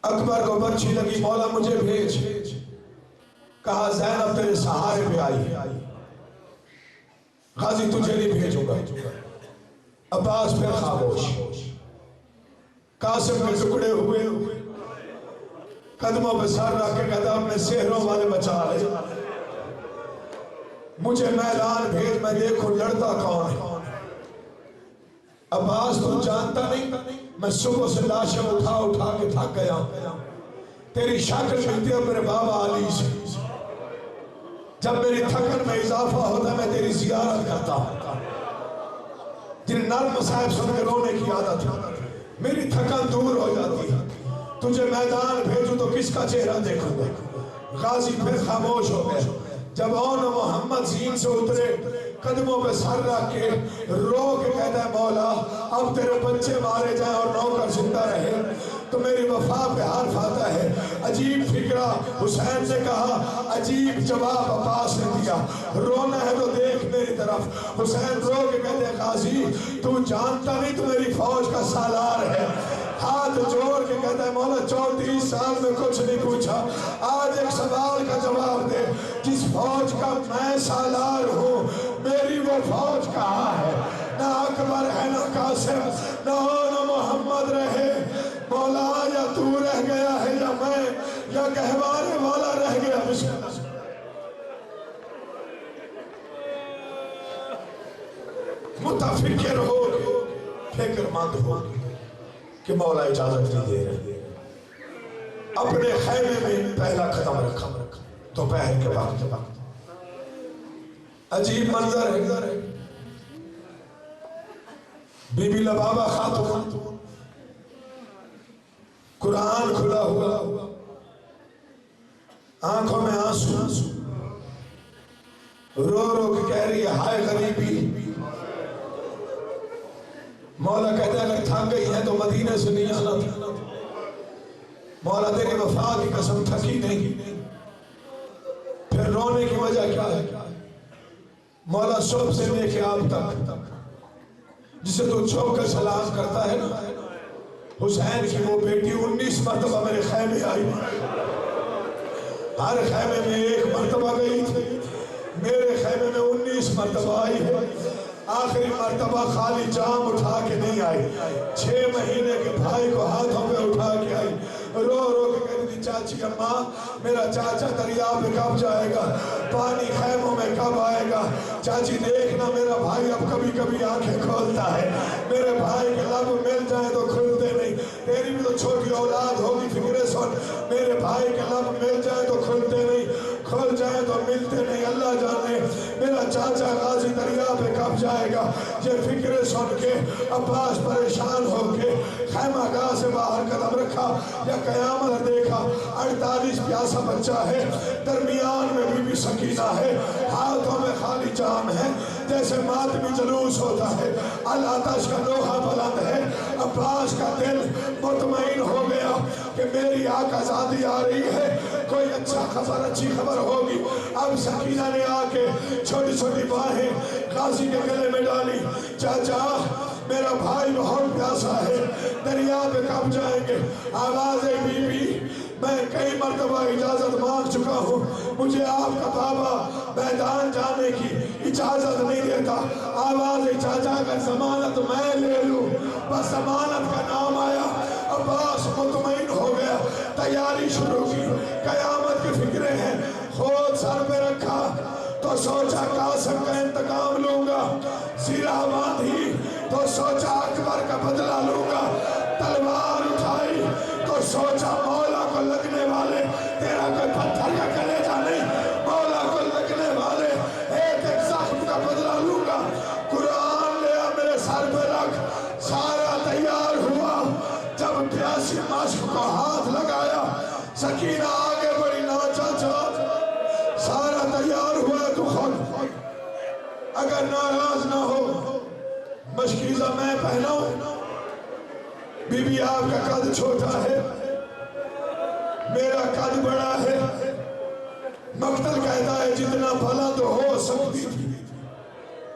Speaker 2: اکبر کو برچھی لگی، مولا مجھے بھیج، کہا زینب تیرے سہارے پہ آئی ہے،
Speaker 3: غازی تجھے نہیں بھیجوں گا۔ عباس پھر خاموش، قاسم کے ٹکڑے ہوئے، قدموں پہ سر رکھ کے کہتا اپنے سحروں والے بچا لے، مجھے میدان بھیج، میں دیکھوں لڑتا کون ہے۔ عباس تو جانتا نہیں میں صبح سے لاشیں اٹھا کے تھک گیا، تیری شکل ملتی ہے میرے بابا علی سے، جب میری تھکن میں اضافہ ہوتا ہے میں تیری زیارت کرتا ہوں، جن نرم صاحب سن کے رونے کی عادت ہے، میری تھکن دور ہو جاتی ہے، تجھے میدان بھیجوں تو کس کا چہرہ دیکھوں گا۔ غازی پھر خاموش ہو گئے، جب اون محمد زین سے اترے، قدموں پہ سر رکھ کے رو کے کہتا ہے مولا اب تیرے بچے مارے جائیں اور نوکر زندہ رہے تو میری وفا پہ حرف آتا ہے۔ عجیب فکرہ حسین نے کہا، عجیب جواب عباس نے دیا، رونا ہے تو دیکھ میری طرف۔ حسین رو کے کہتے ہیں غازی تو جانتا نہیں تو میری فوج کا سالار ہے، ہاتھ جوڑ کے کہتا ہے مولا 34 سال میں کچھ نہیں پوچھا، آج ایک سوال کا جواب دے، جس فوج کا میں سالار ہوں میری وہ فوج کہاں ہے؟ نہ اکبر ہے نہ قاسم، نہ محمد رہے، مولا یا تو رہ گیا ہے یا میں یا گہوارے والا رہ گیا۔ متفکر ہو فکر مند ہو کہ مولا اجازت نہیں دے رہے، اپنے خیمے میں پہلا قدم رکھا، دوپہر کے وقت عجیب منظر ہے، بی بی لبابہ خاتون، قرآن کھلا ہوا، آنکھوں میں آنسو، رو رو کے کہہ رہی ہے ہائے غریبی۔ مولا کہتا ہے اگر تھک گئی ہے تو مدینے سے نہیں آنا تھا، مولا تیری وفا کی قسم تھکی نہیں۔ پھر رونے کی وجہ کیا ہے؟ مولا صبح سے لے کے آپ تک جسے تو چھوڑ کر سلام کرتا ہے نا، حسین کی وہ بیٹی 19 مرتبہ میرے خیمے آئی، ہر خیمے میں ایک مرتبہ گئی تھی، میرے خیمے میں 19 مرتبہ آئی ہے، آخری مرتبہ خالی جام اٹھا کے نہیں آئی، 6 مہینے کے بھائی کو ہاتھوں پہ اٹھا کے آئی، رو رو کے کہتی تھی چاچی اماں میرا چاچا دریا پہ کب جائے گا، پانی خیموں میں کب آئے گا، چاچی دیکھنا میرا بھائی اب کبھی کبھی آنکھیں کھولتا ہے، میرے بھائی کے لب مل جائیں تو کھلتے نہیں، تیری بھی تو چھوٹی اولاد ہوگی فکرے سن، میرے بھائی کے لب مل جائیں تو کھلتے نہیں، کھل جائیں تو ملتے نہیں، اللہ جانے میرا چاچا غازی دریا پہ کب جائے گا۔ یہ فکرے سن کے عباس پریشان ہو کے خیمہ گاہ سے باہر قدم رکھا، یا قیامت دیکھا 48 پیاسا بچہ ہے، درمیان میں بی بی سکینہ ہے، ہاتھوں میں خالی جام ہے، جیسے ماتمی جلوس ہوتا ہے، الاتش کا لوہا بلند ہے، عباس کا دل مطمئن ہو گیا کہ میری آقا زادی آ رہی ہے، کوئی اچھی خبر ہوگی۔ اب سکینہ نے آ کے چھوٹی چھوٹی باہیں غازی کے گلے میں ڈالی، چاچا میرا بھائی بہت پیاسا ہے، دریا پہ کب جائیں گے؟ آواز بی بی میں کئی مرتبہ اجازت مانگ چکا ہوں، مجھے آپ کا بابا میدان جانے کی اجازت نہیں دیتا، آواز چاچا کا ضمانت میں لے لوں، بس ضمانت کا نام آیا، عباس مطمئن ہو گیا، تیاری شروع کی، قیامت کی فکریں ہیں، خود سر پہ رکھا تو سوچا قاسم کا انتقام لوں گا، زیرہ باندھی تو سوچا اکبر کا بدلہ لوں گا، تلوار اٹھائی تو سوچا مولا کو لگنے والے تیرا کوئی پتھر کا کلیجہ نہیں، مولا کو لگنے والے ایک ایک زخم کا بدلہ لوں گا، قرآن لیا میرے سر پہ رکھ، سارا تیار ہوا، جب پیاسی مشق کو ہاتھ لگایا، سکینہ آگے بڑی نا چاچا سارا تیار ہوا تو خود اگر ناراض نہ ہو مشکیزہ میں پہناؤں، بی بی آپ کا قد چھوٹا ہے، میرا قد بڑا ہے، مقتل کہتا ہے جتنا بلند ہو سکتی تھی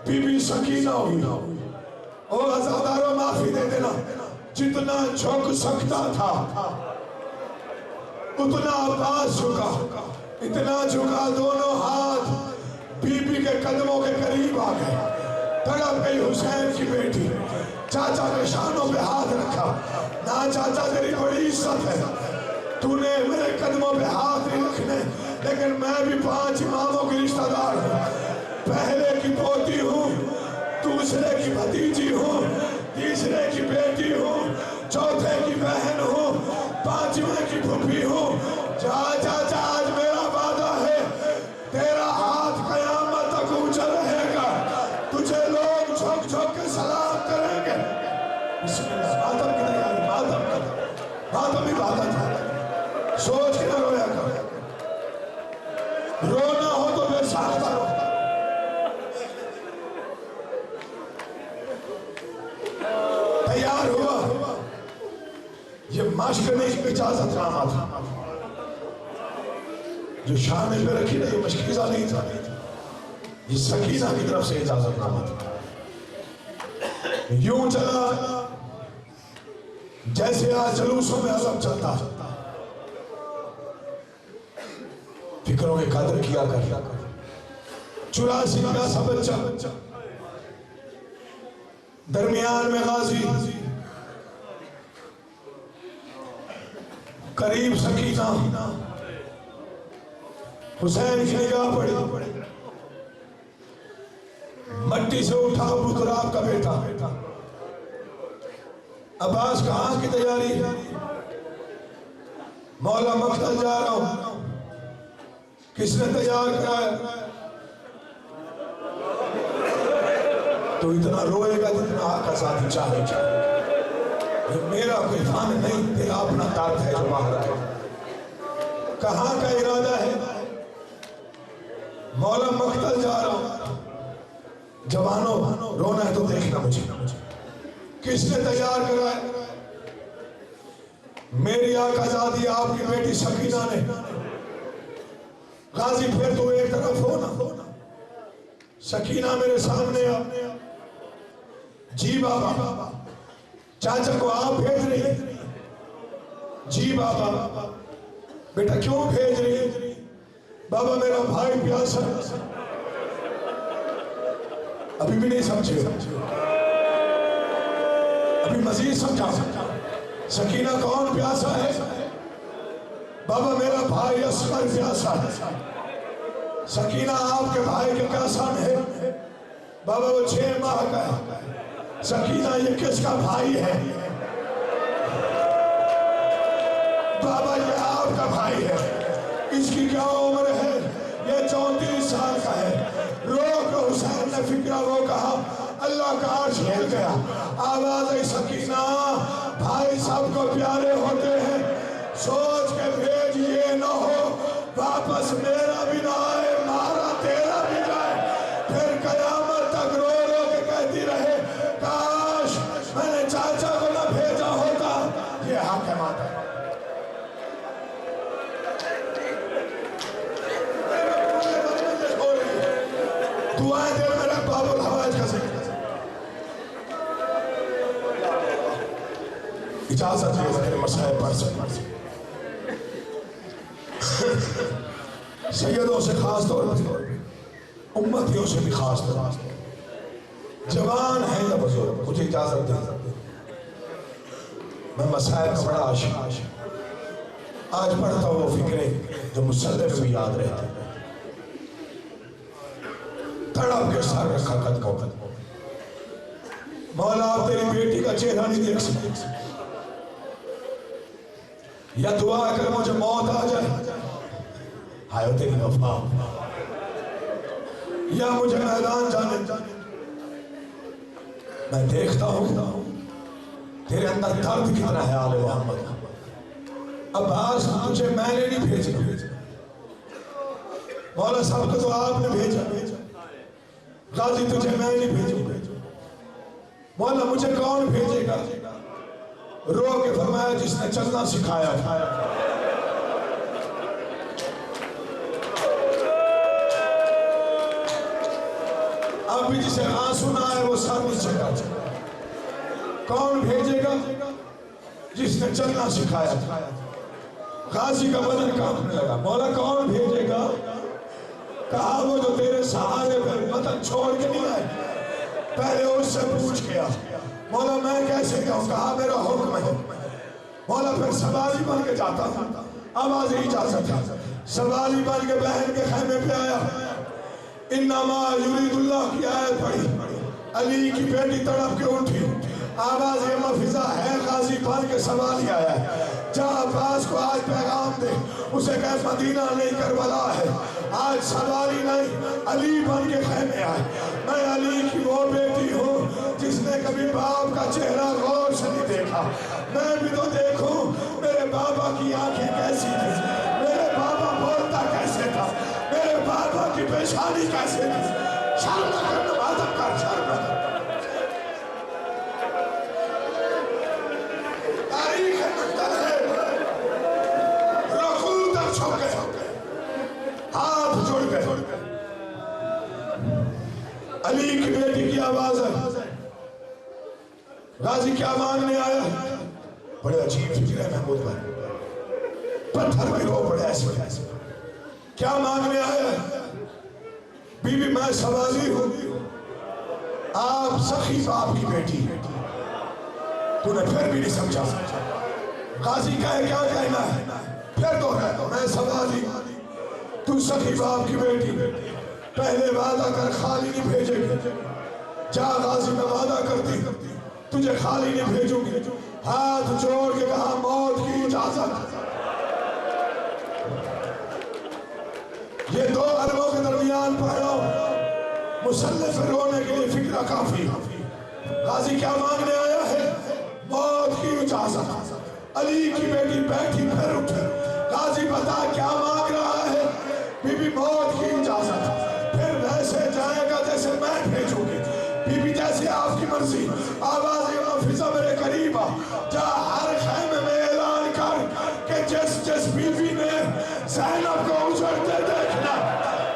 Speaker 3: بی بی سکینہ ہوئی، او عزاداروں معافی دے دینا، جتنا جھک سکتا تھا اتنا عباس جھکا، اتنا جھکا دونوں ہاتھ بی بی کے قدموں کے قریب آ گئے، تڑپ گئی حسین کی بیٹی، چاچا کے شانوں پہ ہاتھ رکھا، نا چاچا تیری بڑی عزت ہے، تو نے میرے قدموں پہ ہاتھ نہیں رکھنے، لیکن میں بھی 5 اماموں کی رشتہ دار ہوں، پہلے کی پوتی ہوں، دوسرے کی بھتیجی ہوں، تیسرے کی بیٹی ہوں، چوتھے کی بہن ہوں، 5ویں کی پھوپھی ہوں، چاچا آج میرا وعدہ ہے تیرا ہاتھ قیامت تک اونچا رہے گا، تجھے لوگ جھک جھک کے سلام کریں گے۔ بسم اللہ، ماتم کی تیاری، ماتم عبادت ہے، سوچ کے نہ رویا کرو، رونا ہو تو بے ساختہ رو۔ تیار ہوا، یہ مشق نہیں، اجازت نامہ تھا، جو شانے پہ رکھی نا یہ مشکیزہ نہیں تھا، یہ سکینہ کی طرف سے اجازت نامہ تھا۔ یوں چلا جیسے آج جلوسوں میں علم چلتا، فکروں میں قدر کیا کر 84 کا سا بچہ، درمیان میں غازی، قریب سکینہ، حسین کی نگاہ پڑی، مٹی سے اٹھا ابو تراب کا بیٹا، عباس کہاں کی تیاری، مولا مقتل جا رہا ہوں، کس نے تیار کرایا؟ تو اتنا روئے گا جتنا آقا ساتھی چاہے، یہ میرا کوئی فن نہیں، تیرا اپنا درد ہے جو باہر آئے۔ کہاں کا ارادہ ہے؟ مولا مقتل جا رہا ہوں، جوانوں رونا ہے تو دیکھنا مجھے، کس نے تیار کرایا؟ میری آقا زادی آپ کی بیٹی سکینہ نے۔ غازی پھر تو ایک طرف ہونا، سکینہ میرے سامنے آ، جی بابا، چاچا کو آپ بھیج رہی ہیں؟ جی بابا، بیٹا کیوں بھیج رہی ہیں؟ بابا میرا بھائی پیاسا ہے۔ ابھی بھی نہیں سمجھے، ابھی مزید سمجھا۔ سکینہ کون پیاسا ہے؟ بابا میرا بھائی اصغر پیاسا ہے۔ سکینہ آپ کے بھائی کے کیا سن ہے؟ بابا وہ 6 ماہ کا ہے۔ سکینہ یہ کس کا بھائی ہے؟ بابا یہ آپ کا بھائی ہے۔ اس کی کیا عمر ہے؟ یہ 34 سال کا ہے۔ روک حسین نے فکرہ وہ کہا، اللہ کا عرش ہل گیا۔ آواز ہے سکینہ، بھائی سب کو پیارے ہوتے ہیں، سوچ کے بھیج یہ نہ ہو واپس میرا بھی نہ آئے، مارا تیرا بھی جائے، پھر قیامت تک رو رو کے کہتی رہے کاش میں نے چاچا کو نہ بھیجا ہوتا۔ یہ حق ہے ماتا، دعائیں دے میرا باب الحوائج کا ذکر۔ اجازت ہے میرے مسائل پڑھ سکتے، سیدوں سے خاص طور پر امتیوں سے بھی خاص طور پر، جوان ہیں یا بزرگ، مجھے اجازت دیں، میں مسائل کا بڑا عاشق آج پڑھتا ہوں وہ فکریں جو مسلح میں بھی یاد رہتے ہیں۔ تڑپ کے سر رکھا قد کو قد، مولا آپ تیری بیٹی کا چہرہ نہیں دیکھ سکتے، یا دعا کر مجھے موت آ جائے، ہائے تیری وفا، یا مجھے میدان جانے، میں دیکھتا ہوں تیرے اندر درد کتنا ہے آل محمد۔ عباس تجھے میں نے نہیں بھیجا، مولا صاحب کو تو آپ نے بھیجا، غازی تجھے میں نہیں بھیجوں، مولا مجھے کون بھیجے گا؟ رو کے فرمایا جس نے چلنا سکھایا تھا۔ اب بھی جسے آنسو نہ آئے وہ سر نیچے کر، کون بھیجے گا؟ جس نے چلنا سکھایا تھا۔ غازی کا بدن کانپنے لگا، مولا کون بھیجے گا؟ کہا وہ جو تیرے سہارے پر وطن چھوڑ کے نہیں آئے پہلے اس سے پوچھ گیا مولا میں کیسے کہوں؟ کہا میرا حکم ہے۔ مولا پھر سواری بن کے جاتا تھا، آواز اجازت ہے، سواری بن کے بہن کے خیمے پہ آیا، انما یرید اللہ کی آیت پڑھی، علی کی بیٹی تڑپ کے اٹھی، آواز مفزہ ہے غازی بن کے سوالی آیا ہے، جا عباس کو آج پیغام دے، اسے کہ مدینہ نہیں کربلا ہے، آج سواری نہیں علی بن کے خیمے آئے۔ میں علی کی وہ بیٹی ہوں جس نے کبھی باپ کا چہرہ غور سے نہیں دیکھا، میں بھی تو دیکھوں میرے بابا کی آنکھیں کیسی تھی، میرے بابا بولتا کیسے تھا، میرے بابا کی پیشانی کیسے تھی۔ شرم نہ کرنا باتم کر، شرم نہ کر۔ تاریخ مقتل ہے، رکوع تک چھپ گئے، ہاتھ جڑ گئے۔ علی کی بیٹی کی آواز ہے، غازی کیا مانگنے آیا؟ بڑے عجیب فکر ہے محمود بھائی، پتھر بھی رو پڑے ایسے، کیا مانگنے آیا؟ بی بی میں سوالی ہوں، آپ سخی باپ کی بیٹی، تو نے پھر بھی نہیں سمجھا۔ غازی کہے کیا کہنا ہے؟ پھر تو ہے میں سوالی، تو سخی باپ کی بیٹی، پہلے وعدہ کر خالی نہیں بھیجے گی، جا غازی میں وعدہ کرتی تجھے خالی نہیں بھیجوں گی۔ ہاتھ جوڑ کے کہا موت کی اجازت۔ یہ دو عربوں کے درمیان پڑھو، مسلح پہ رونے کے لیے فکرہ کافی۔ غازی کیا مانگنے آیا ہے؟ موت کی اجازت۔ علی کی بیٹی بیٹھی پھر اٹھے، غازی بتا کیا مانگ رہا ہے؟ بی بی موت کی اجازت۔ پھر ویسے جائے گا جیسے میں بھیجوں گی، بی بی جیسے آپ کی مرضی۔ آواز فضا میرے قریب آ، جا ہر خیمے میں اعلان کر کہ جس بی بی نے زینب کو اجڑتے دیکھنا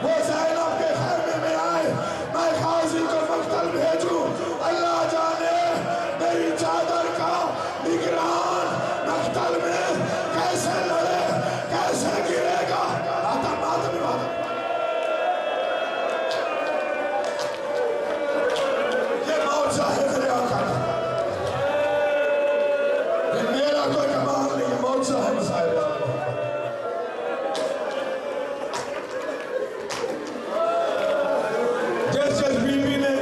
Speaker 3: وہ زینب کے خیمے میں آئے، میں غازی کو مقتل بھیجوں۔ اللہ جانے میری چادر کا نگران مقتل میں کیسے لڑے، کیسے گرے گا۔ آتم آتم آتم، یہ معجزہ ہے میرے آقا کا، یہ میرا کوئی کمال نہیں، یہ معجزہ ہے مسائل۔ جس بی بی نے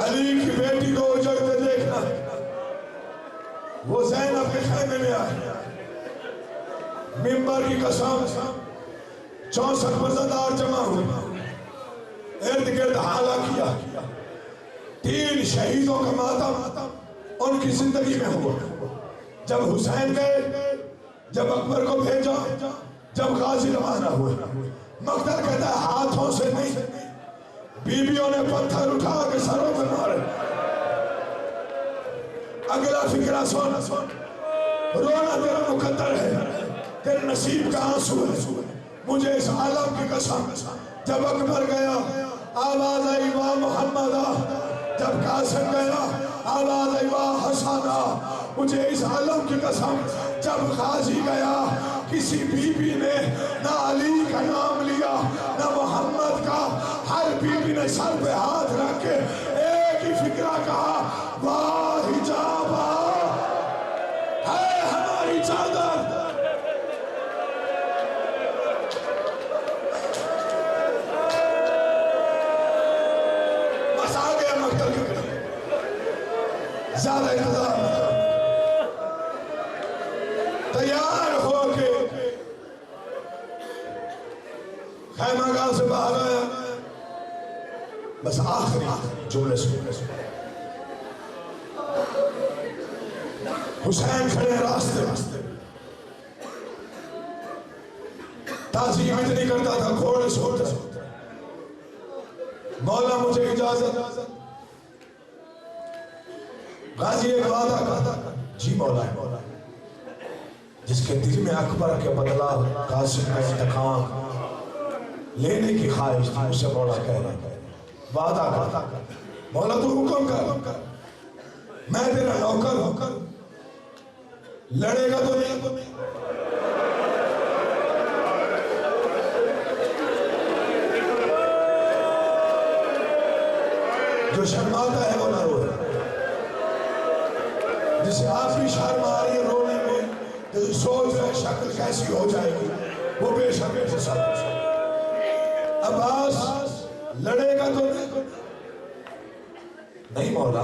Speaker 3: علی کی بیٹی کو اجڑتے دیکھنا وہ زینب کے خیمے میں آئے، ممبر کی قسم 64 پردار جمع ہوئے، ارد گرد حالہ کیا، 3 شہیدوں کا ماتم ان کی زندگی میں ہوا۔ جب حسین گئے، جب اکبر کو بھیجا، جب غازی روانہ ہوئے، مقتل کہتا ہے ہاتھوں سے نہیں، بیویوں نے پتھر اٹھا کے سروں پہ مارے۔ اگلا فکرہ سن، رونا تیرا مقدر ہے، تیرے نصیب کا آنسو ہے، مجھے اس عالم کی قسم۔ جب اکبر گیا آواز آئی واہ محمد آ، جب قاسم گیا آواز آئی واہ حسن آ، مجھے اس عالم کی قسم۔ جب غازی گیا کسی بی بی نے نہ علی کا نام لیا نہ محمد کا، ہر بی بی نے سر پہ ہاتھ رکھ کے ایک ہی فکرہ کہا واہ حجابہ ہے ہماری چادر۔ بس آ گیا مقتل کے قریب، زیادہ انتظار نہ کرو، تیار ہو کے خیمہ گاہ سے باہر آیا۔ بس آخری جملے سن، حسین کھڑے راستے، تعظیم اتنی کرتا تھا گھوڑے سوتا، مولا مجھے اجازت۔ غازی ایک وعدہ کرتا، جی مولا، جس کے دل میں اکبر کے بدلہ قاسم کا انتقام لینے کی خواہش تھی، اسے مولا کہہ رہا وعدہ کرتا، مولا تو حکم کر، میں تیرا نوکر ہوں، لڑے گا تو نہیں، جو شرماتا ہے وہ نہ روئے، جسے آپ بھی شرم آ رہی ہے رونے میں، تو سوچ رہے شکل کیسی ہو جائے گی، وہ بے شک سے سب عباس لڑے گا تو نہیں مولا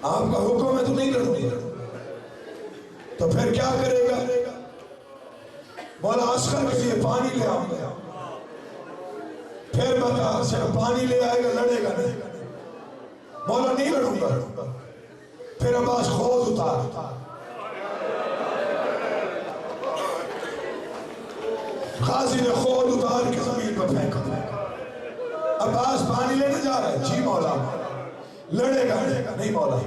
Speaker 3: آپ کا حکم ہے تو نہیں لڑوں گا، تو پھر کیا کرے گا؟ مولا عسکر کے لیے پانی لے آؤں گا، پھر بتا صرف پانی لے آئے گا لڑے گا نہیں، مولا نہیں لڑوں گا، پھر عباس خود اتار غازی نے خود اتار کے زمین پر پھینکا، عباس پانی لینے جا رہا ہے، جی مولا، لڑے گا نہیں مولا،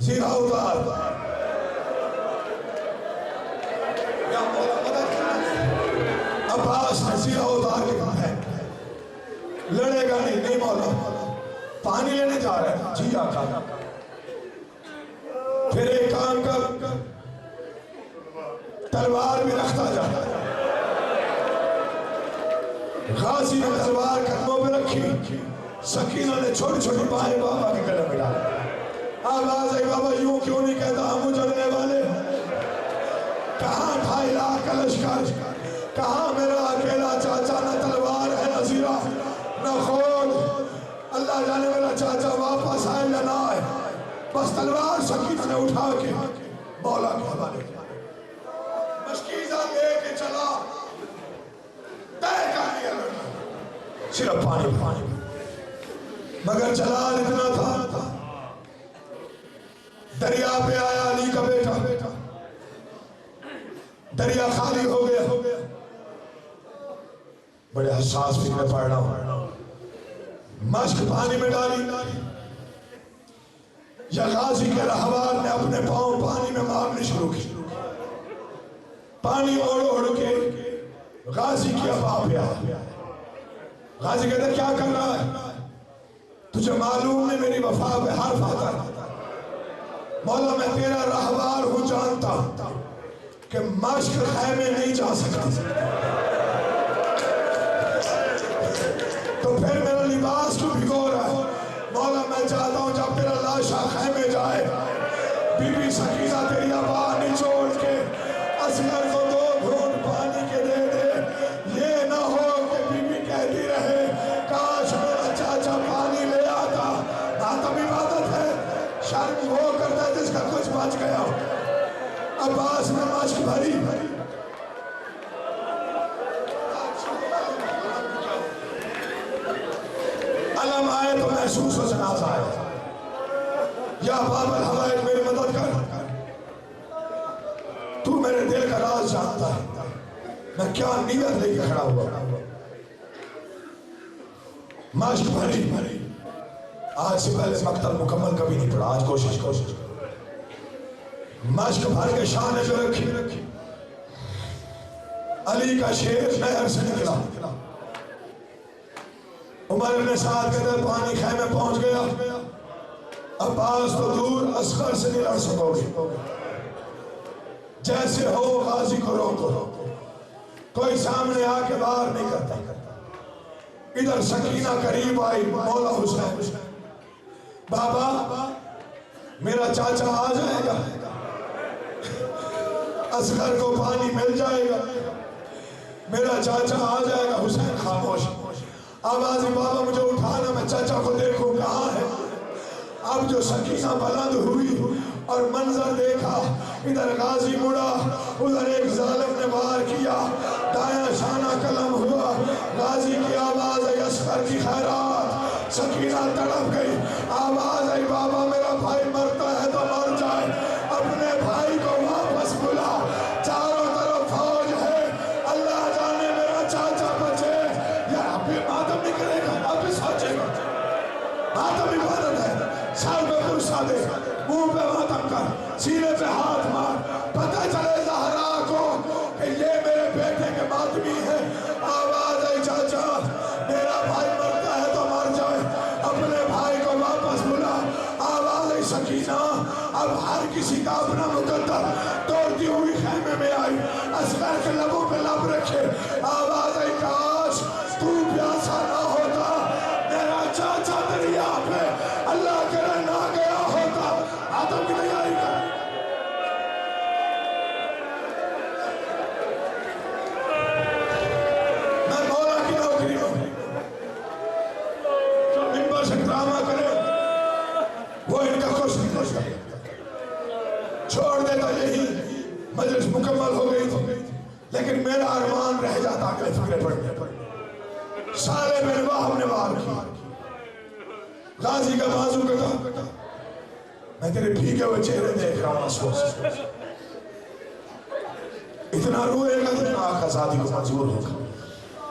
Speaker 3: سیدھا اتار یا مولا مدد کرنا، عباس نے سیدھا اتار کے پھینکا، لڑے گا نہیں مولا، پانی لینے جا رہا ہے، جی آقا، پھر ایک کام کر تلوار بھی رکھتا جا، غازی نے تلوار قدموں پہ رکھی، سکینہ نے چھوٹی چھوٹی بائیں بابا کے گلے میں ڈالا، آواز آئی بابا یوں کیوں نہیں کہتا ہم اجڑنے والے، کہاں 2.5 لاکھ کا لشکر، کہاں میرا اکیلا چاچا، نہ تلوار ہے نہ زیرہ نہ خود، اللہ جانے میرا چاچا واپس آئے یا نہ آئے، بس تلوار سکینہ نے اٹھا کے مولا کے حوالے کیا، مشکیزہ لے کے چلا، طے کر لیا لڑنا، صرف پانی مگر جلال اتنا تھا، دریا پہ آیا علی کا بیٹا، دریا خالی ہو گیا، بڑے حساس فکر پڑ رہا ہوں، مشک پانی میں ڈالی، یا غازی کے رہوار نے اپنے پاؤں پانی میں مارنے شروع کی، پانی اوڑ اوڑ کے غازی کی ابا پہ آیا، غازی کہتا کیا کر رہا ہے؟ تجھے معلوم نہیں میری وفا پہ حرف آتا ہے، مولا میں تیرا رہوار ہوں، جانتا کہ مشک خیمے نہیں جا سکتا، تو پھر میرا لباس کیوں بھگو رہا ہے؟ مولا میں چاہتا ہوں جب تیرا لاشا خیمے جائے، بی بی سکینہ تیری ابا نچوڑ کے اصغر کو 2 گھونٹ پانی کے دے دے، یہ نہ ہو کہ بی بی کہتی رہے کاش میرا چاچا پانی لے آتا، ماتم عبادت ہے، شرم وہ کرتا ہے جس کا کچھ بچ گیا، عباس نے مشک بھری، علم آئے تو محسوس و جناز آئے، یا باب الحوائج میری مدد کر، تو میرے دل کا راز جانتا ہے، میں کیا نیت لے کے کھڑا ہوا، مشک بھری، آج سے پہلے مقتل مکمل کبھی نہیں پڑا، آج کوشش مشک بھر کے شانے پہ رکھی، علی کا شیر نہر سے نکلا، عمر ابن سعد کہتے ہیں پانی خیمے پہنچ گیا، عباس تو دور اصغر سے نہیں لڑ سکو گے، جیسے ہو غازی کو روکو، کوئی سامنے آ کے باہر نہیں کرتا، ادھر سکینہ قریب آئی، مولا حسین بابا میرا چاچا آ جائے گا، اصغر کو پانی مل جائے گا، میرا چاچا آ جائے گا، حسین خاموش، آوازی بابا مجھے اٹھانا میں چاچا کو دیکھوں کہاں ہے، اب جو سکینہ بلند ہوئی اور منظر دیکھا، ادھر غازی مڑا، ادھر ایک ظالم نے وار کیا، دایاں شانہ قلم ہوا، غازی کی آواز آئی اصغر کی خیرات، سکینہ تڑپ گئی، آواز آئی بابا میرا بھائی مرتا ہے تو مر جائے، اپنے بھائی کو واپس بلا، چاروں طرف فوج ہے، اللہ جانے میرا چاچا بچے، یا اب بھی ماتم نہیں کرے گا، اب بھی سوچے گا، ماتم عبادت ہے، سر پہ پرسا دے، منہ پہ ماتم کر، سینے پہ ہاتھ مار، پتہ چلے زہرا کو کہ یہ میرے بیٹے کے ماتمی ہے، آواز آئی چاچا میرا بھائی مرتا ہے تو مر جائے، اپنے بھائی کو واپس بلا، آواز آئی سکینہ اب ہر کسی کا اپنا مقدر توڑتی ہوئی خیمے میں آئی، اصغر کے لبوں پہ لب رکھے، آواز آئی کاش تو پیاسا نہ ہوتا، میرا چاچا تیری چھوڑ دیتا یہی مجلس مکمل ہو گئی تھی، لیکن میرا ارمان رہ جاتا اگلے فکرے پڑھنے پر۔ سارے بن واہم نے وار کی، غازی کا بازو کٹا، میں تیرے بھیگے ہوئے چہرے دیکھ رہا ہوں آنسو سے، اتنا روئے گا تو آنکھ آزادی کو منظور ہوگا۔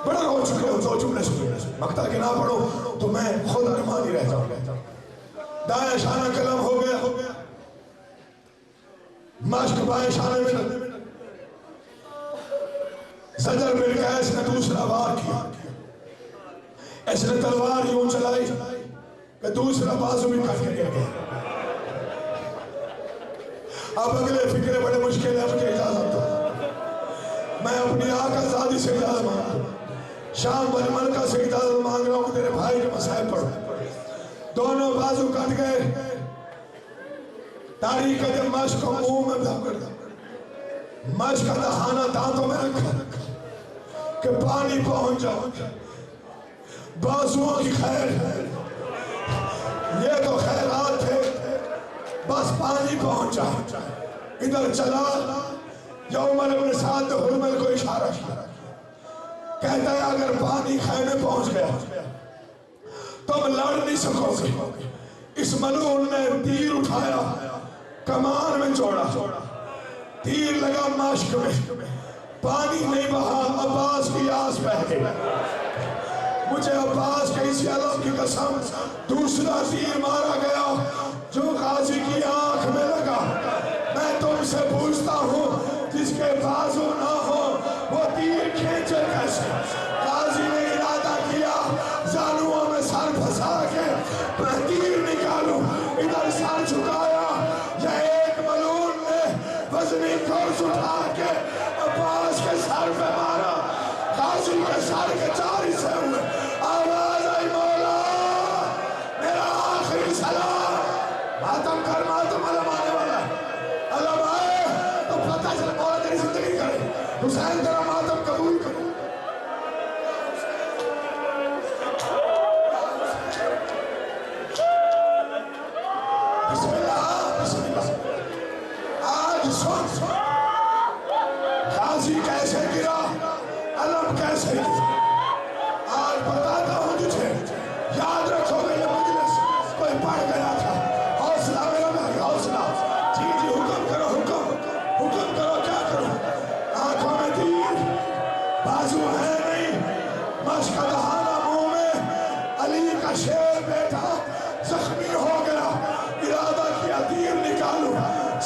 Speaker 3: بڑا رو چکے ہو، دو جملے سنے، مقتل کے نہ پڑھو تو میں خود ارمان ہی رہ جاؤں۔ دائیں شانہ قلم ہو گیا، مشق بائیں شانے میں، زجر بالقیس نے دوسرا وار کیا، اس نے تلوار یوں چلائی کہ دوسرا بازو بھی کٹ کے گر گیا۔ اب اگلے فکرے بڑے مشکل ہے، مجھے اجازت دو، میں اپنی آقا زادی سے اجازت مانگتا ہوں، شام بن ملکہ سے اجازت مانگ رہا ہوں کہ تیرے بھائی کے مسائل پڑھو۔ دونوں بازو کٹ گئے، تاریخ دے مشق کو منہ میں بھکڑ دا، مشق کا دہانہ دانتوں میں رکھا کہ پانی پہنچ جاؤ، بازوؤں کی خیر ہے، یہ تو خیرات تھے، بس پانی پہنچ جاؤ۔ ادھر چلا، یومر ابن سعد حرمل کو اشارہ کیا، کہتا ہے اگر پانی خیمے پہنچ گیا تم لڑ نہیں سکو گے۔ اس ملعون نے تیر اٹھایا، کمان میں چھوڑا، تیر لگا مشک میں، پانی نہیں بہا، عباس کی آس بہ گئی۔ مجھے عباس کے اسی علم کی قسم دوسرا تیر مارا گیا جو غازی کی آنکھ میں لگا۔ میں تم سے پوچھتا ہوں جس کے بازو نہ ہو وہ تیر کھینچے کیسے؟ غازی نے ارادہ کیا زانووں میں سر پھنسا کے میں تیر نکالوں، ادھر سر جھکایا، یا ایک ملعون نے وزنی قرص اٹھا کے عباس کے سر پہ مارا، غازی کے سر کے 4 حصے ہوئے۔ آواز آئی مولا میرا آخری سلام، ماتم کر، ماتم علم آنے والا ہے، علم آئے تو پتہ چلے مولا تیری زندگی کرے، حسین تیرا ماتم قبول کرے۔ بسم اللہ، بسم اللہ۔ آج سن غازی کیسے گرا، علم کیسے گرا، آج بتاتا ہوں تجھے، یاد رکھو گے یہ مجلس کوئی پڑھ گیا تھا۔ حوصلہ میرا بھائی، حوصلہ، جی جی حکم کرو، حکم کرو، کیا کرو؟ آنکھوں میں تیر، بازو ہے نہیں، مشق کا دہانہ منہ میں، علی کا شیر بیٹا زخمی ہو گیا، ارادہ کیا تیر نکالوں،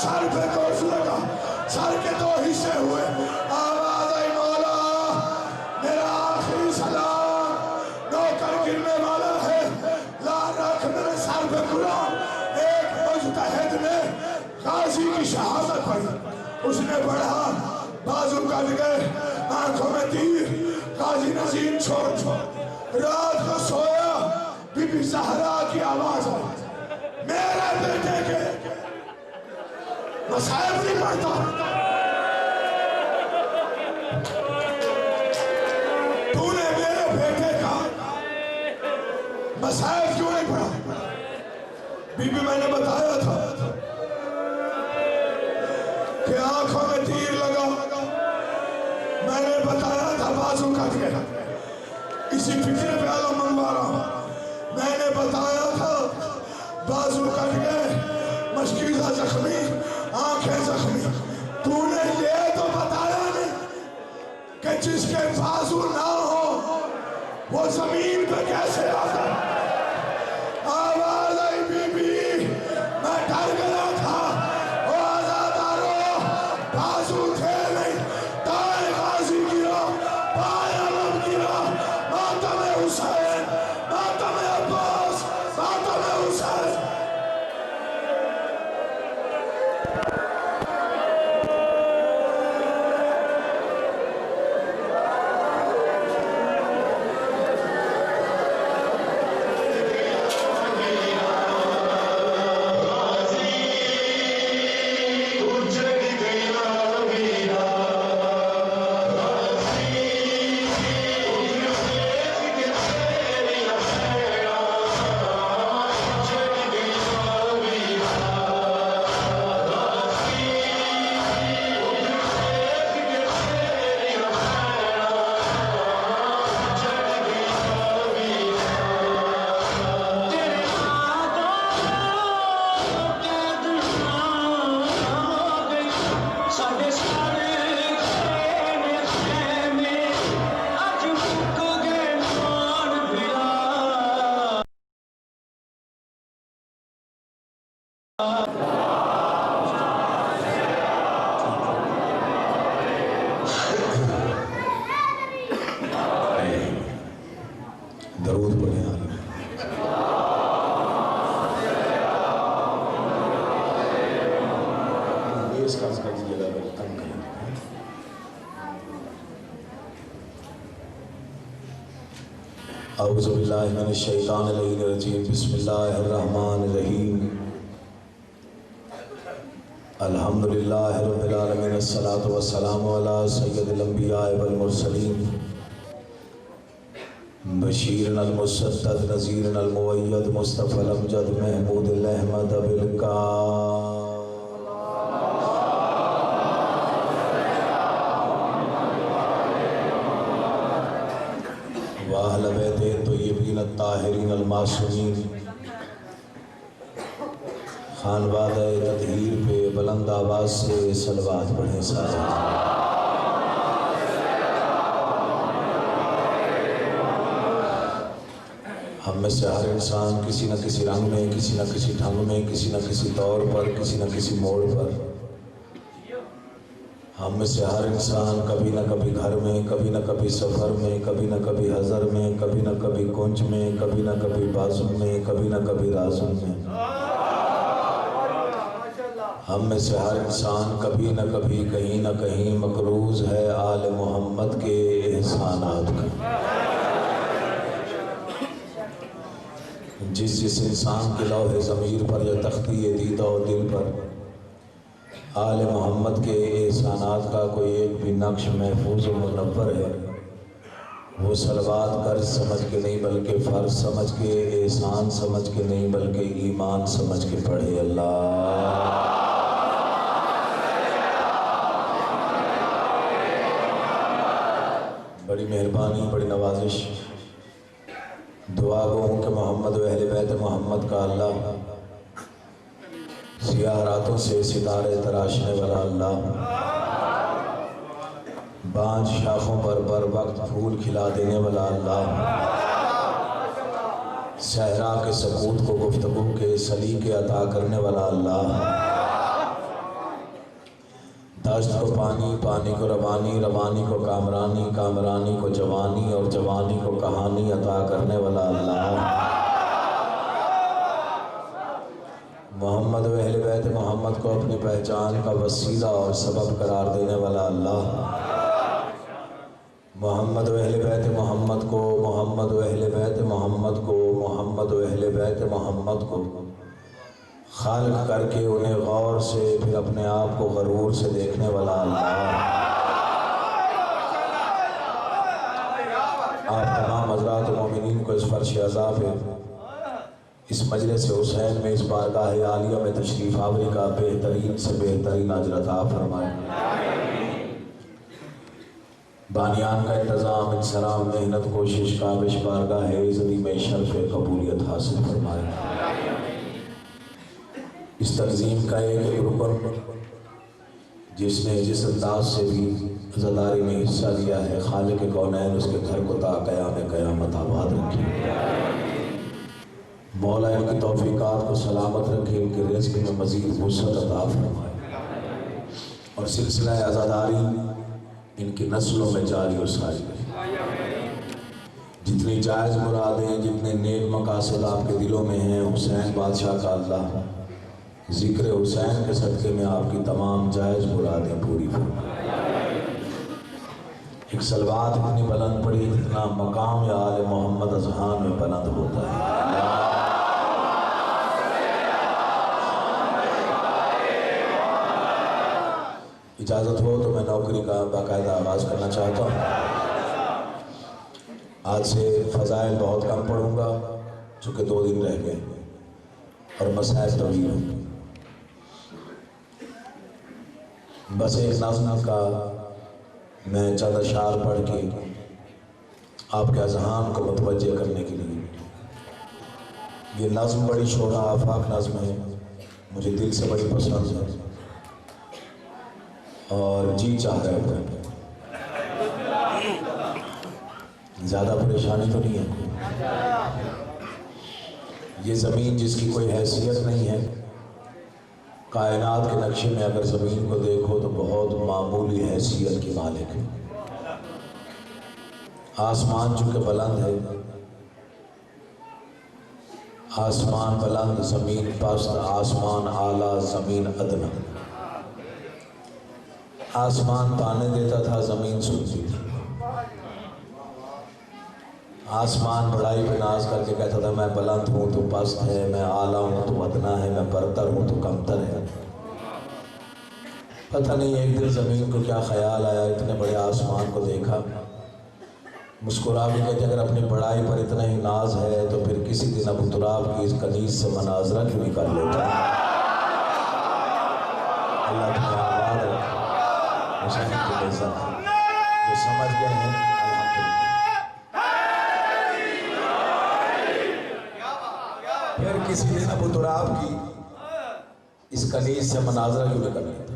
Speaker 3: سر پہ قرص لگا، سر کے 2 حصے ہوئے۔ آواز آئی مولا میرا آخری سلام، نوکر گرنے والا ہے، لا رکھ میرے سر پہ قرآن۔ ایک مجتہد نے غازی کی شہادت پڑھی، اس نے پڑھا، بازو کٹ گئے، آنکھوں میں تیر، غازی نظیم چھوڑ، رات کو سویا، بی بی زہرا کی آواز آئی، میرے بیٹے کے مسائب نہیں پڑھتا، تو نے میرے بیٹے کا مسائب کیوں نہیں پڑھا؟ بی بی میں نے بتایا تھا کہ آنکھوں میں تیر لگا، میں نے بتایا تھا بازو کٹ گیا، اسی فکرے پہ علم منگوا رہا ہوں، میں نے بتایا تھا بازو کٹ گئے، مشکیزہ زخمی، آنکھیں زخمی، تو نے یہ تو بتایا نہیں کہ جس کے بازو نہ ہو وہ زمین پہ کیسے آتا ہے؟ آواز آئی بی بی، میں ڈر گیا تھا، وہ آزادارو بازو تھے نہیں، دائیں غازی گرا، بائیں علم گرا، ماتم حسین، ماتم عباس، ماتم حسین۔
Speaker 2: اعوذ باللہ من الشیطان الرجیم بسم اللہ الرحمن الرحیم الحمدللہ رب العالمین الصلاۃ والسلام علی سید الانبیاء والمرسلین بشیر المصدق نذیر المؤید مصطفی الامجد محمود الاحمد بالکا واہل بیت طیبین الطاہرین المعصومین خانوادہ تطہیر پہ بلند آواز سے صلوات پڑھیں ساتھ۔ ہم میں سے ہر انسان کسی نہ کسی رنگ میں، کسی نہ کسی ڈھنگ میں، کسی نہ کسی طور پر، کسی نہ کسی موڑ پر، ہم میں سے ہر انسان کبھی نہ کبھی گھر میں، کبھی نہ کبھی سفر میں، کبھی نہ کبھی حضر میں، کبھی نہ کبھی کنج میں، کبھی نہ کبھی بازم میں، کبھی نہ کبھی رازم میں، ہم میں سے ہر انسان کبھی نہ کبھی کہیں نہ کہیں مقروض ہے آل محمد کے احسانات کا۔ جس انسان کے لوح ضمیر پر یا تختی دیدہ و دل پر آل محمد کے احسانات کا کوئی ایک بھی نقش محفوظ و منور ہے، وہ صلوات قرض سمجھ کے نہیں بلکہ فرض سمجھ کے، احسان سمجھ کے نہیں بلکہ ایمان سمجھ کے پڑھے۔ اللہ بڑی مہربانی، بڑی نوازش، دعا گو ہوں کہ محمد و اہل بیت محمد کا اللہ، سیاہ راتوں سے ستارے تراشنے والا اللہ، بانجھ شاخوں پر بر وقت پھول کھلا دینے والا اللہ، صحرا کے سکوت کو گفتگو کے سلیقے عطا کرنے والا اللہ، دشت کو پانی، پانی کو روانی، روانی کو کامرانی، کامرانی کو جوانی اور جوانی کو کہانی عطا کرنے والا اللہ، محمد و اہل بیت محمد کو اپنی پہچان کا وسیلہ اور سبب قرار دینے والا اللہ، محمد و اہل بیت محمد کو، محمد و اہل بیت محمد کو، محمد و اہل بیت محمد کو خالق کر کے انہیں غور سے پھر اپنے آپ کو غرور سے دیکھنے والا اللہ، آپ تمام حضرات مومنین کو اس فرش عذاب ہے، اس مجلس حسین میں، اس بارگاہ عالیہ میں تشریف آوری کا بہترین سے بہترین اجر عطا فرمائے۔ بانیان کا انتظام، انسلام، محنت، کوشش، کاوش، بارگاہ عزتی میں شرف قبولیت حاصل فرمائے۔ اس تنظیم کا ایک رکن جس نے جس انداز سے بھی عزاداری میں حصہ لیا ہے، خالق کونین اس کے گھر کو تا قیام قیامت آباد رکھے، مولا ان کی توفیقات کو سلامت رکھے، ان کے رزق میں مزید وسعت عطا فرمائے، اور سلسلہ عزاداری ان کی نسلوں میں جاری و ساری رہے۔ جتنی جائز مرادیں، جتنے نیک مقاصد آپ کے دلوں میں ہیں، حسین بادشاہ کا اللہ ذکر حسین کے صدقے میں آپ کی تمام جائز مرادیں پوری فرمائے۔ ایک صلوات اتنی بلند پڑی جتنا مقام یا آل محمد اذہان میں بلند ہوتا ہے۔ اجازت ہو تو میں نوکری کا باقاعدہ آغاز کرنا چاہتا ہوں۔ آج سے فضائل بہت کم پڑھوں گا چونکہ 2 دن رہ گئے اور مسائل طویل ہوں۔ بس ایک نظم کا میں چند اشعار پڑھ کے آپ کے اذہان کو متوجہ کرنے کے لیے، یہ نظم بڑی شعرا آفاق نظم ہے، مجھے دل سے بڑی پسند ہے اور جی چاہ رہا ہے، زیادہ پریشانی تو نہیں ہے۔ یہ زمین جس کی کوئی حیثیت نہیں ہے، کائنات کے نقشے میں اگر زمین کو دیکھو تو بہت معمولی حیثیت کی مالک ہے۔ آسمان چونکہ بلند ہے، آسمان بلند، زمین پست، آسمان اعلیٰ، زمین ادنا۔ آسمان تانے دیتا تھا، زمین سنتی تھی۔ آسمان بڑائی پہ ناز کر کے کہتا تھا میں بلند ہوں تو پست ہے، میں اعلیٰ ہوں تو ادنا ہے، میں برتر ہوں تو کمتر ہے۔ پتہ نہیں ایک دن زمین کو کیا خیال آیا، اتنے بڑے آسمان کو دیکھا، مسکرا بھی کہتے اگر اپنی بڑائی پر اتنا ہی ناز ہے تو پھر کسی دن ابو تراب کی اس کنیز سے مناظرہ کیوں نہیں کر لیتا۔ اللہ تمہیں آباد رکھے، مشاہد کی عزت ہے، جو سمجھ گئے ہیں الحمدللہ۔ پھر کسی دن ابو تراب کی اس کنیز سے مناظرہ کیوں نہیں کر لیتا۔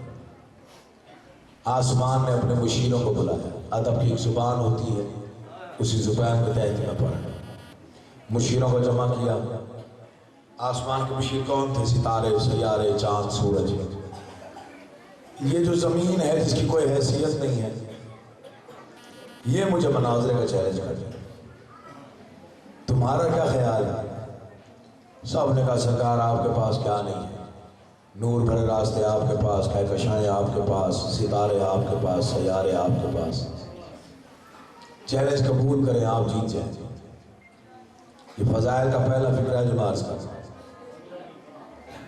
Speaker 2: آسمان نے اپنے مشیروں کو بلایا، ادب کی ایک زبان ہوتی ہے، اسی زبان کے تحت میں پڑھا، مشیروں کو جمع کیا۔ آسمان کے مشیر کون تھے؟ ستارے، سیارے، چاند، سورج۔ یہ جو زمین ہے جس کی کوئی حیثیت نہیں ہے، یہ مجھے مناظرے کا چیلنج کر دیا، تمہارا کیا خیال ہے؟ سب نے کہا سرکار آپ کے پاس کیا نہیں ہے، نور بھرے راستے آپ کے پاس، کہکشائیں آپ کے پاس، ستارے آپ کے پاس، سیارے آپ کے پاس، چیلنج قبول کریں آپ جیت جائیں۔ یہ فضائل کا پہلا فکر ہے جو میں عرض کرتا ہوں۔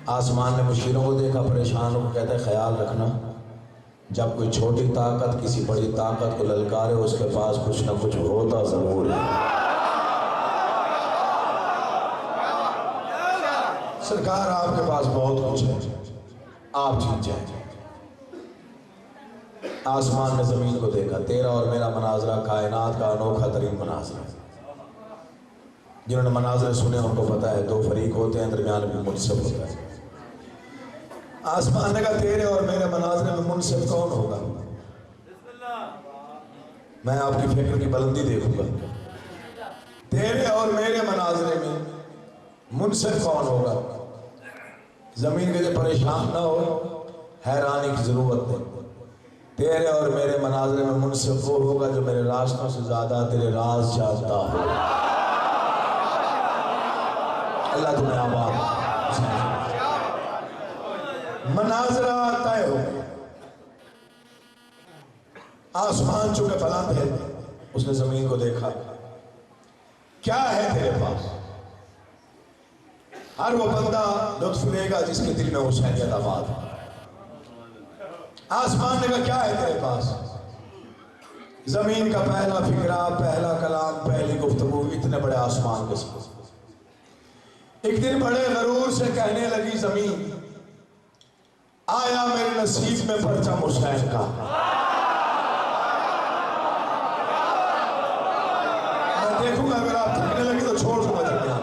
Speaker 2: آسمان نے مشیروں کو دیکھا، پریشانوں کو کہتا ہے خیال رکھنا جب کوئی چھوٹی طاقت کسی بڑی طاقت کو للکارے اس کے پاس کچھ نہ کچھ ہوتا ضرور ہے۔ سرکار آپ کے پاس بہت کچھ ہے، آپ جیت جائیں۔ آسمان نے زمین کو دیکھا، تیرا اور میرا مناظرہ کائنات کا انوکھا ترین مناظرہ۔ جنہوں نے مناظرے سنے ان کو پتا ہے دو فریق ہوتے ہیں، درمیان میں منصف ہوتا ہے۔ آسمان نے کہا تیرے اور میرے مناظرے میں منصف کون ہوگا؟ میں آپ کی فکر کی بلندی دیکھوں گا، تیرے اور میرے مناظرے میں منصف کون ہوگا؟ زمین کے لیے پریشان نہ ہو، حیرانی کی ضرورت نہیں، تیرے اور میرے مناظرے میں منصف وہ ہوگا جو میرے راستوں سے زیادہ تیرے راز جانتا ہو۔ اللہ تمہیں آباد۔ مناظرہ طے ہو گیا، آسمان چونکہ بلند ہے، اس نے زمین کو دیکھا، کیا ہے تیرے پاس؟ ہر وہ بندہ لطف لے گا جس کے دل میں حسینیت آباد ہے۔ آسمان نے کہا کیا ہے تیرے پاس؟ زمین کا پہلا فکرہ، پہلا کلام، پہلی گفتگو اتنے بڑے آسمان کے ساتھ۔ ایک دن بڑے غرور سے کہنے لگی زمین، آیا میرے نصیب میں پرچم حسین کا۔ میں دیکھوں گا اگر آپ تھکنے لگی تو چھوڑ دوں گا درمیان۔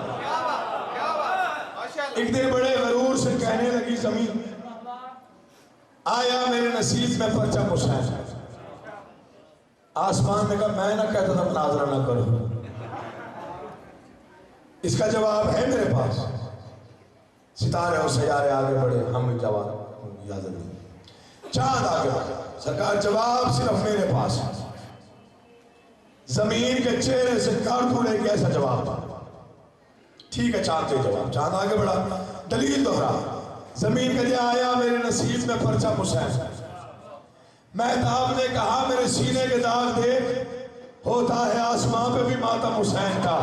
Speaker 2: ایک دن بڑے غرور سے کہنے لگی زمین، آیا میرے نصیب میں پرچم حسین۔ آسمان نے کہا میں نہ کہتا تھا مناظرہ نہ کرو، اس کا جواب ہے میرے پاس۔ ستارے اور سیارے آگے بڑھے، ہم جواب اجازت نہیں، چاند آگے بڑھے، سرکار جواب صرف میرے پاس ہے۔ زمین کے چہرے سے کار کھولے کہ ایسا جواب تھا، ٹھیک ہے چاند کے جواب، چاند آگے بڑھا، دلیل دہرا، زمین کا دیا آیا میرے نصیب میں پرچم حسین۔ مہتاب نے کہا میرے سینے کے داغ دیکھ، ہوتا ہے آسمان پہ بھی ماتم حسین کا۔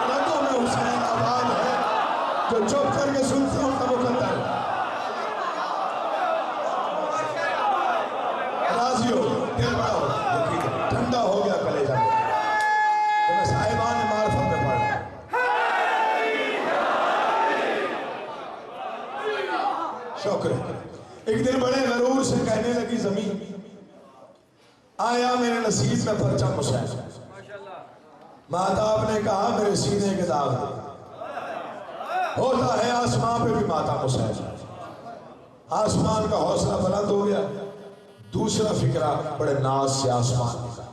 Speaker 2: رگوں میں حسین آباد ہے، جو چپ کر کے سنتے ہیں ان کا مقدر۔ راضی ہو، دل بڑا ہو، ٹھنڈا ہو گیا کلیجہ۔ صاحبان معرفت میں پڑھ رہے ہیں۔ شکر ہے۔ ایک دن بڑے غرور سے کہنے لگی زمین، آیا میرے نصیب میں پرچم حسین۔ مہتاب نے کہا میرے سینے کے داغ ہوتا ہے آسمان پہ بھی ماتم حسین۔ آسمان کا حوصلہ بلند ہو گیا، دوسرا فکرہ بڑے ناز سے آسمان نے کہا۔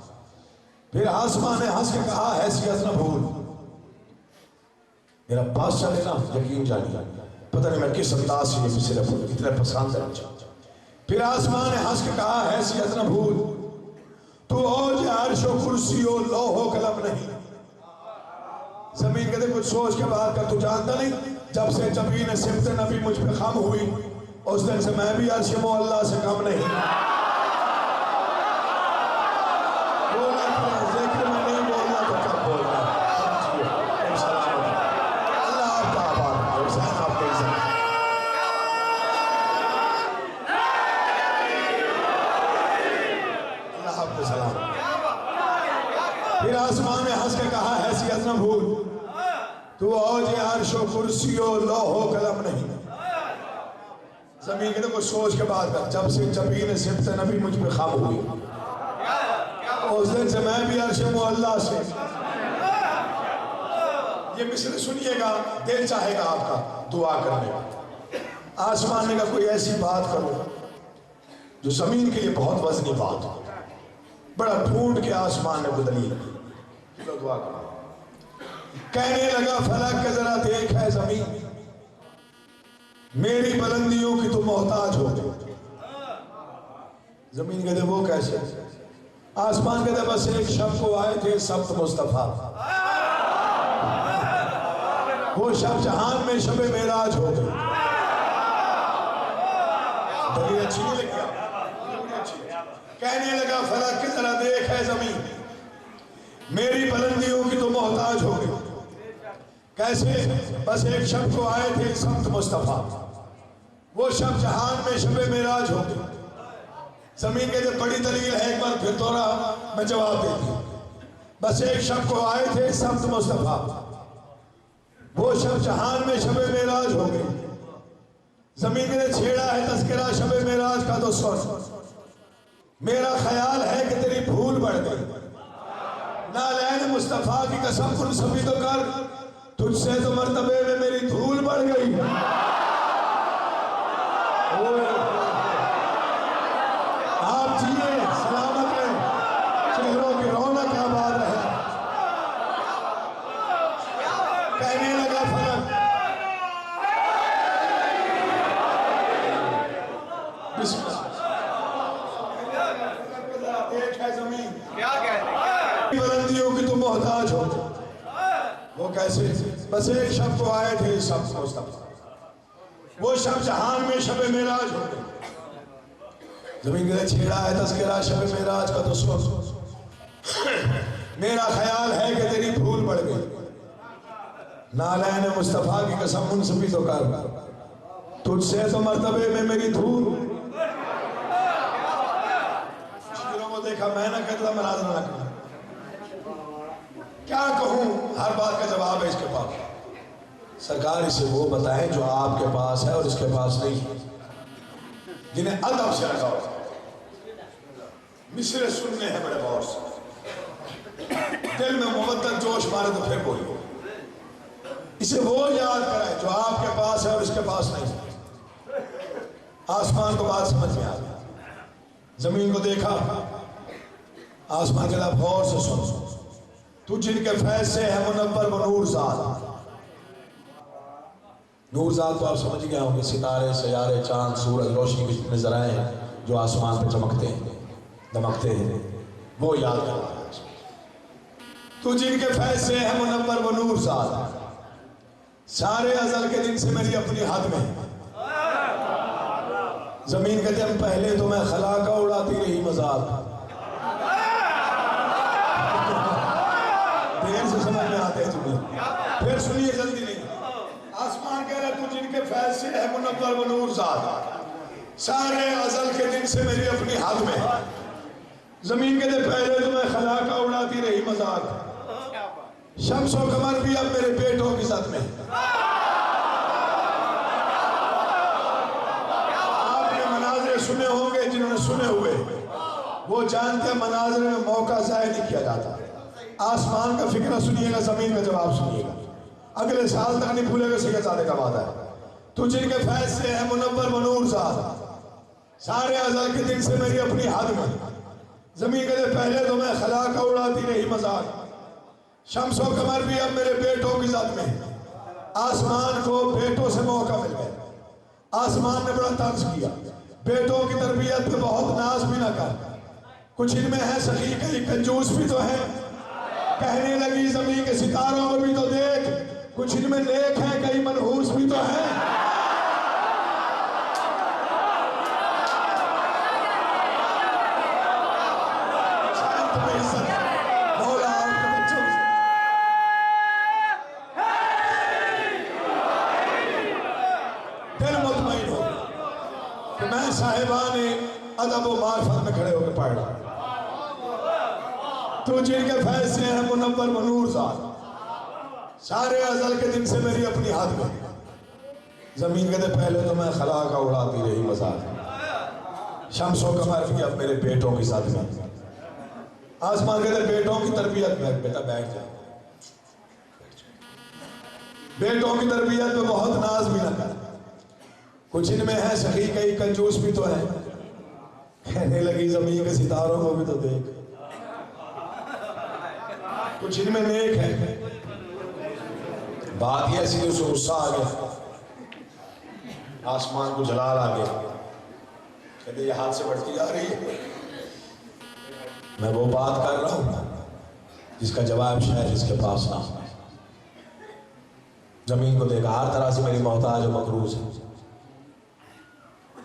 Speaker 2: پھر آسمان نے ہنس کے کہا حیثیت نہ بھول، میرا پاس چلے نا یقین جانی، پتہ نہیں میں کس انداز سے یہ صرف اتنے پسند ہے۔ پھر آسمان نے ہنس کے کہا حیثیت نہ بھول، تو اوج عرش و کرسی و لوح و قلم نہیں۔ زمین کہتے کچھ سوچ کے بعد کا تو جانتا نہیں، جب سے جبین سمت نبی مجھ پہ خم ہوئی، اس دن سے میں بھی عرش معلیٰ سے کم نہیں۔
Speaker 3: کرسی و لوح و قلم نہیں. زمین کے کو سوچ کے بات کر. جب سے جبین صفت نبی مجھ پہ خم ہوئی اس دن سے میں بھی عرش معلیٰ سے. یہ مثل سنیے گا, دل چاہے گا آپ کا دعا کرنے کا. آسمان نے کا کوئی ایسی بات کرو جو زمین کے لیے بہت وزنی بات ہو. بڑا ڈھونڈ کے آسمان نے بدلی. دعا کرو. کہنے لگا فلک کہ ذرا دیکھ ہے زمین, میری بلندیوں کی تو محتاج ہو. زمین کہتے وہ کیسے؟ آسمان کہتے بس ایک شب کو آئے تھے سبت مصطفیٰ, وہ شب جہان میں شب معراج ہو گئے. دلیل اچھی نہیں لگی آپ؟ کہنے لگا فلک کہ ذرا دیکھ ہے زمین, میری بلندیوں کی تو محتاج ہو گئی. کیسے؟ بس ایک شب کو آئے تھے سبت مصطفیٰ, وہ شب جہان میں شب معراج ہو گئی. زمین کے جو بڑی دلیل ہے, ایک بار پھر دوہرا میں جواب دیتی ہوں. بس ایک شب کو آئے تھے سبت مصطفیٰ, وہ شب جہان میں شب معراج ہو گئی. زمین نے چھیڑا ہے تذکرہ شب معراج کا تو سن, میرا خیال ہے کہ تیری بھول بڑھ گئی. نالین مصطفیٰ کی قسم کن سبھی تو کر, تجھ سے تو مرتبے میں میری دھول بڑھ گئی. آپ جیے سلامت رہیں, چہروں کی رونق آباد رہے. کہنے لگا فلک دیکھ ہے زمین, بلندیوں کی تو محتاج ہو. وہ کیسے؟ بس ایک شب کو آئے تھے سب مصطفیٰ, وہ شب جہان میں شب معراج ہو گئے. زمین کے چھیڑا ہے تذکرہ شب معراج کا تو سن, میرا خیال ہے کہ تیری بھول بڑھ گئی. نالین مصطفیٰ کی قسم منصفی تو کر, تجھ سے تو مرتبے میں میری دھول. شیروں کو دیکھا میں نہ کہتا مناظر نہ کرنا. کیا کہوں, ہر بات کا جواب ہے اس کے پاس. سرکار اسے وہ بتائیں جو آپ کے پاس ہے اور اس کے پاس نہیں ہے, جنہیں ادب سے رکھا ہو. مصرے سننے ہیں بڑے غور سے, دل میں مبدل جوش مارے تو پھر بولیے. اسے وہ یاد کرائے جو آپ کے پاس ہے اور اس کے پاس نہیں ہے. آسمان کو بات سمجھ میں آ گئی. زمین کو دیکھا, آسمان کے لئے غور سے سن, تو جن کے فیض سے ہے منور و نور ذات. نور ذات تو آپ سمجھ گئے ہوں گے, ستارے, سیارے, چاند, سورج, روشنی کے جتنے ذرائع ہیں جو آسمان پہ چمکتے ہیں, دمکتے ہیں, وہ یاد کرنا ہے. تو جن کے فیض سے ہے منور و نور ذات, سارے ازل کے دن سے میری اپنی حد میں. زمین کہتے ہیں پہلے تو میں خلا کا اڑاتی رہی مذاق, دیر سے سمجھ میں آتے ہیں تمہیں, پھر سنیے جلدی نہیں. آسمان کہہ رہا تو جن کے فیض سے ہے منور و نور ذات, سارے ازل کے دن سے میری اپنی حد میں. زمین کہتے پہلے تو میں خلا کا اڑاتی رہی مذاق, شمس و قمر بھی اب میرے بیٹوں کی ذات میں. آپ نے مناظر سنے ہوں گے, جنہوں نے سنے ہوئے وہ جانتے ہیں مناظر میں موقع ضائع نہیں کیا جاتا. آسمان کا فکرہ سنیے گا, زمین کا جواب سنیے گا, اگلے سال تک نہیں بھولے گا. سیدھے زادے کا وعدہ ہے. تو جن کے فیض سے ہے منور و نور ذات, سارے ازل کے دن سے میری اپنی حد میں. زمین کہتے پہلے تو میں خلا کا اڑاتی رہی مذاق, شمس و قمر بھی اب میرے بیٹوں کی ذات میں. آسمان کو بیٹوں سے موقع مل گیا. آسمان نے بڑا طرز کیا, بیٹوں کی تربیت پہ بہت ناز بھی نہ کر, کچھ ان میں ہے سخی, کئی کنجوس بھی تو ہے. کہنے لگی زمین کے ستاروں کو بھی تو دیکھ, کچھ ان میں نیک ہیں, کئی منحوس بھی تو ہیں. مولا آپ کے بچوں دل مطمئن ہو کہ میں صاحبان ادب و معرفت میں کھڑے ہو کے پڑھ رہا. تو جن کے فیض سے ہیں منور و نور ذات, سارے ازل کے دن سے میری اپنی ہاتھ گئی. زمین کہتے پہلے تو میں خلا کا اڑاتی رہی مزاق. شمس و قمر بھی اب میرے بیٹوں کے ساتھ میں. آسمان کہتے بیٹوں کی تربیت میں بیٹا بیٹھ جا. بیٹوں کی تربیت میں بہت ناز بھی نہ کر. کچھ ان میں ہے سخی کئی کنجوس بھی تو ہے. کہنے لگی زمین کے ستاروں کو بھی تو دیکھ. کچھ ان میں نیک ہے. بات یہ ایسی اسے غصہ آ گیا. آسمان کو جلال آ گیا. کہتے یہ ہاتھ سے بڑھتی جا رہی ہے. میں وہ بات کر رہا ہوں جس کا جواب شاید اس کے پاس نہ ہو. زمین کو دیکھا ہر طرح سے میری محتاج و مقروض ہے.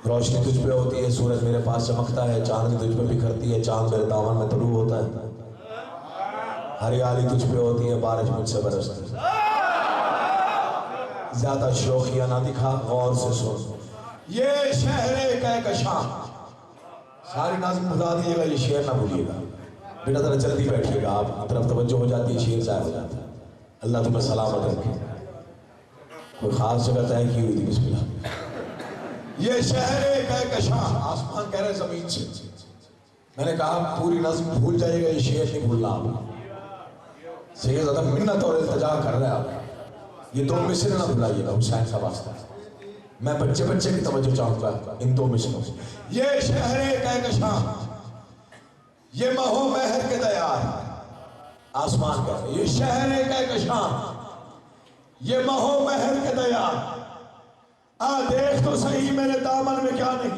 Speaker 3: روشنی تجھ پہ ہوتی ہے, سورج میرے پاس چمکتا ہے, چاندنی تجھ پہ بکھرتی ہے, چاند میرے دامن میں طلوع ہوتا ہے, ہریالی تجھ پہ ہوتی ہے, بارش مجھ سے برستی ہے. زیادہ شوخیہ نہ دکھا, غور سے سن. یہ شہر کہکشاں. ساری نظم بتا دیجیے گا, یہ شعر نہ بھولیے گا. بیٹا ذرا جلدی بیٹھیے گا, آپ طرف توجہ ہو جاتی ہے, شعر ضائع ہو جاتا ہے. اللہ تمہیں سلامت رکھے. کوئی خاص جگہ طے کی ہوئی تھی, بسم اللہ. یہ شہر کہکشاں. آسمان کہہ رہے زمین سے. میں نے کہا پوری نظم بھول جائے گا, یہ شعر نہیں بھولنا آپ. سید زیادہ منت اور التجا کر رہے ہیں آپ. یہ دو مصر نہ بھلائیے گا, حسین کا واسطہ. میں بچے کی توجہ چاہوں گا ان دو مصروں سے. یہ شہر کہکشاں, یہ مہو مہر کے دیار. آسمان کا یہ شہر کہکشاں, یہ مہو مہر کے دیار. آ دیکھ تو صحیح میرے دامن میں کیا نہیں.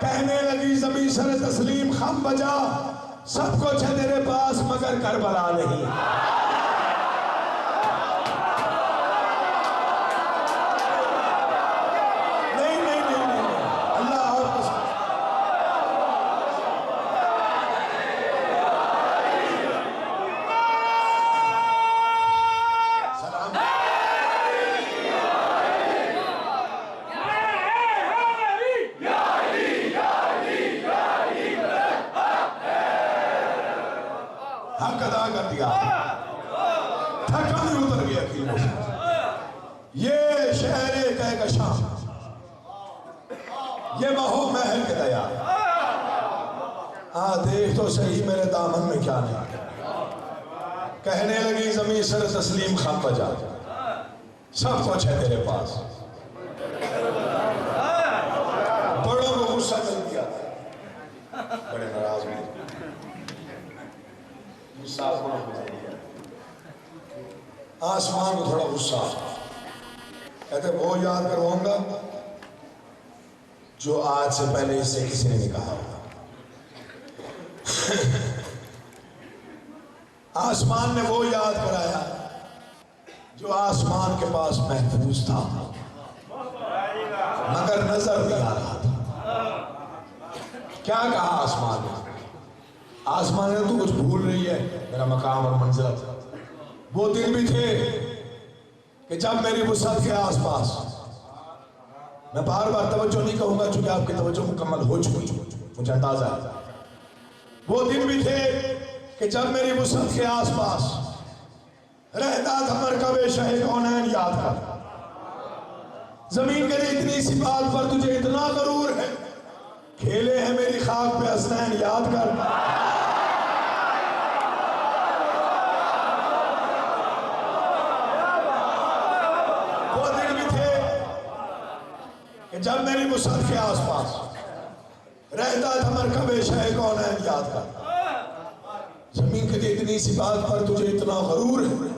Speaker 3: کہنے لگی زمین سر تسلیم خم بجا, سب کچھ ہے تیرے پاس مگر کربلا نہیں. حق ادا کر دیا, تھکا نہیں اتر گیا کیوں. یہ شہر کہکشاں, یہ مہو محل کے دیار. دیکھ تو صحیح میرے دامن میں کیا نہیں. کہنے لگی زمین سر تسلیم خم بجا, سب کچھ ہے تیرے پاس. بڑوں کو غصہ چل گیا, بڑے ناراض ہوئے. آسمان کو تھوڑا غصہ, کہتے وہ یاد کرواؤں گا جو آج سے پہلے اس سے کسی نے نہیں کہا. آسمان نے وہ یاد کرایا جو آسمان کے پاس محفوظ تھا مگر نظر نہیں آ رہا تھا. کیا کہا آسمان نے؟ آسمان نے تو کچھ بھول رہی ہے میرا مقام اور منزلت. وہ دن بھی تھے کہ جب میری وسعت کے آس پاس, میں بار بار توجہ نہیں کہوں گا چونکہ آپ کی توجہ مکمل ہو چکی, مجھے اندازہ ہے. وہ دن بھی تھے کہ جب میری وسعت کے آس پاس رہتا تھا مرکب شہ کونین یاد کر. زمین کے لیے اتنی سی بات پر تجھے اتنا غرور ہے, کھیلے ہیں میری خاک پہ حسنین یاد کر. جب میری وسعت کے آس پاس رہتا تھا مرکب شہ کونین یاد کر. زمین کے لیے اتنی سی بات پر تجھے اتنا غرور ہے,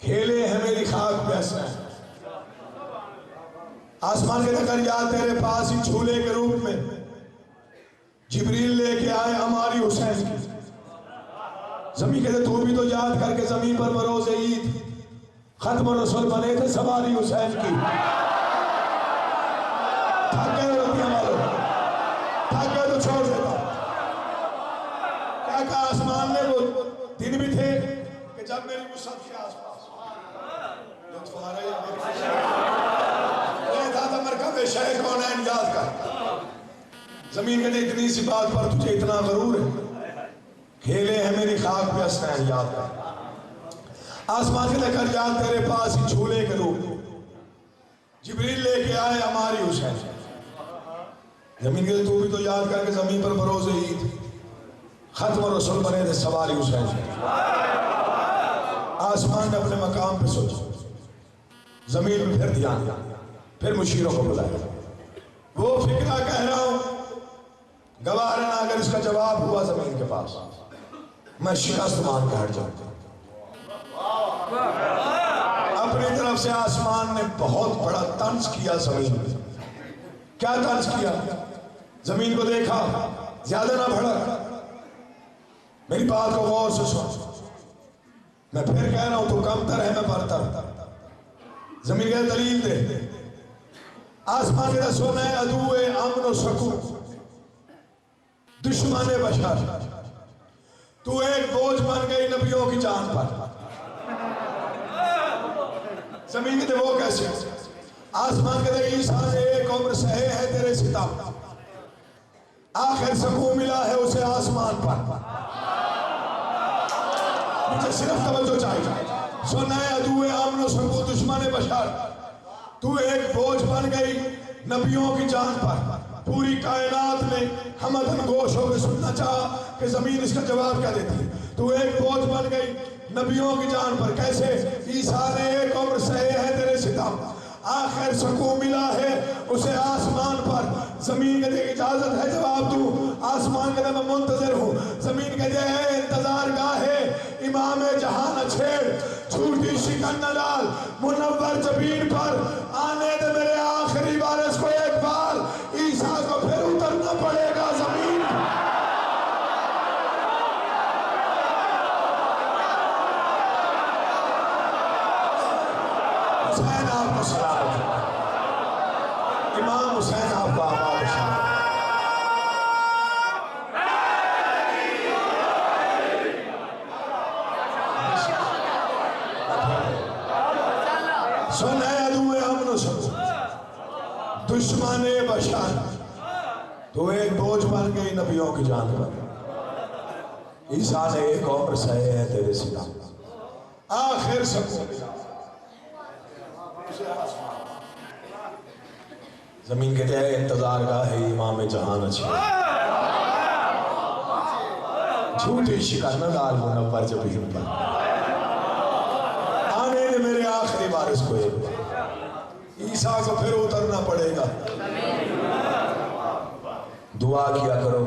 Speaker 3: کھیلے ہیں میری خاک پہ حسنین. آسمان کے نگر یاد تیرے پاس ہی جھولے کے روپ میں جبریل لے کے آئے ہماری حسین کی. زمین کہتے تو بھی تو یاد کر کے زمین پر بروز عید ختم رسول بنے تھے سواری حسین کی. تھک گئے روٹیاں والوں, تھک گئے تو چھوڑ دیتا. کیا کہا آسمان نے؟ وہ دن بھی تھے کہ جب میری وسعت کے آس پاس لطف آ رہے رہتا تھا مرکب شہ کونین یاد کر. زمین کے لیے اتنی سی بات پر تجھے اتنا غرور ہے, کھیلے ہیں میری خاک پہ حسنین یاد کر. آسمان کے لے کر جان تیرے پاس ہی جھولے کرو. جبریل لے کے آئے ہماری حسین. زمین کے تو بھی تو یاد کر کے زمین پر بروز عید ختم رسول بنے تھے سواری حسین. آسمان نے اپنے مقام پہ سوچا, زمین پہ پھر دھیان, پھر مشیروں کو بلایا. وہ فکرہ کہہ رہا ہوں, گواہ رہنا اگر اس کا جواب ہوا زمین کے پاس, میں شکست مان کے ہٹ جاؤں. اپنی طرف سے آسمان نے بہت بڑا طنز کیا زمین میں. کیا طنز کیا؟ زمین کو دیکھا, زیادہ نہ بھڑک, میری بات کو غور سے سن. میں پھر کہہ رہا ہوں تو کمتر ہے, میں برتر. زمین کے دلیل دے. آسمان کے سونا ہے عدو امن و سکون, دشمن بشر. تو ایک بوجھ بن گئی نبیوں کی جان پر. زمین کے وہ کیسے؟ آسمان کے عیسیٰ نے ایک عمر سہے ہے تیرے ستم, آخر سکون ملا ہے اسے آسمان پر. مجھے صرف توجہ چاہیے. سونا ہے عدو امن و سکون, دشمن بشر. تو ایک بوجھ بن گئی نبیوں کی جان پر. پوری کائنات میں ہمدن گوش ہو کے سننا چاہا کہ زمین اس کا جواب کیا دیتی ہے. تو ایک بوجھ بن گئی نبیوں کی جان پر. کیسے؟ عیسیٰ نے ایک عمر سہے ہے تیرے ستم, آخر سکون ملا ہے اسے آسمان پر. زمین کہتے ہیں اجازت ہے جواب دوں. آسمان کہتے ہیں میں منتظر ہوں. زمین کہتے ہیں انتظار گاہے امام جہاں نہ چھیڑ, جھوٹی شکن نہ ڈال منور جبین پر. آنے دے میرے آخری وارث کو ایک بار, عیسیٰ کو پھر اترنا پڑے گا زمین پر. حسین آپ کو سلام, امام حسین آپ کو آباد سلام. سن ہے عدو امن و سکون, دشمن بشر. تو ایک بوجھ بن گئی نبیوں کی جان پر. عیسیٰ نے ایک عمر سہے ہے تیرے ستم, آخر سکون ملا. زمین کہتے ہیں انتظار گاہ ہے امام جہاں نہ چھیڑ, جھوٹی شکن نہ ڈال منور جبین پر. آنے دے میرے آخری وارث کو ایک بار, عیسیٰ کو پھر اترنا پڑے گا. دعا کیا کرو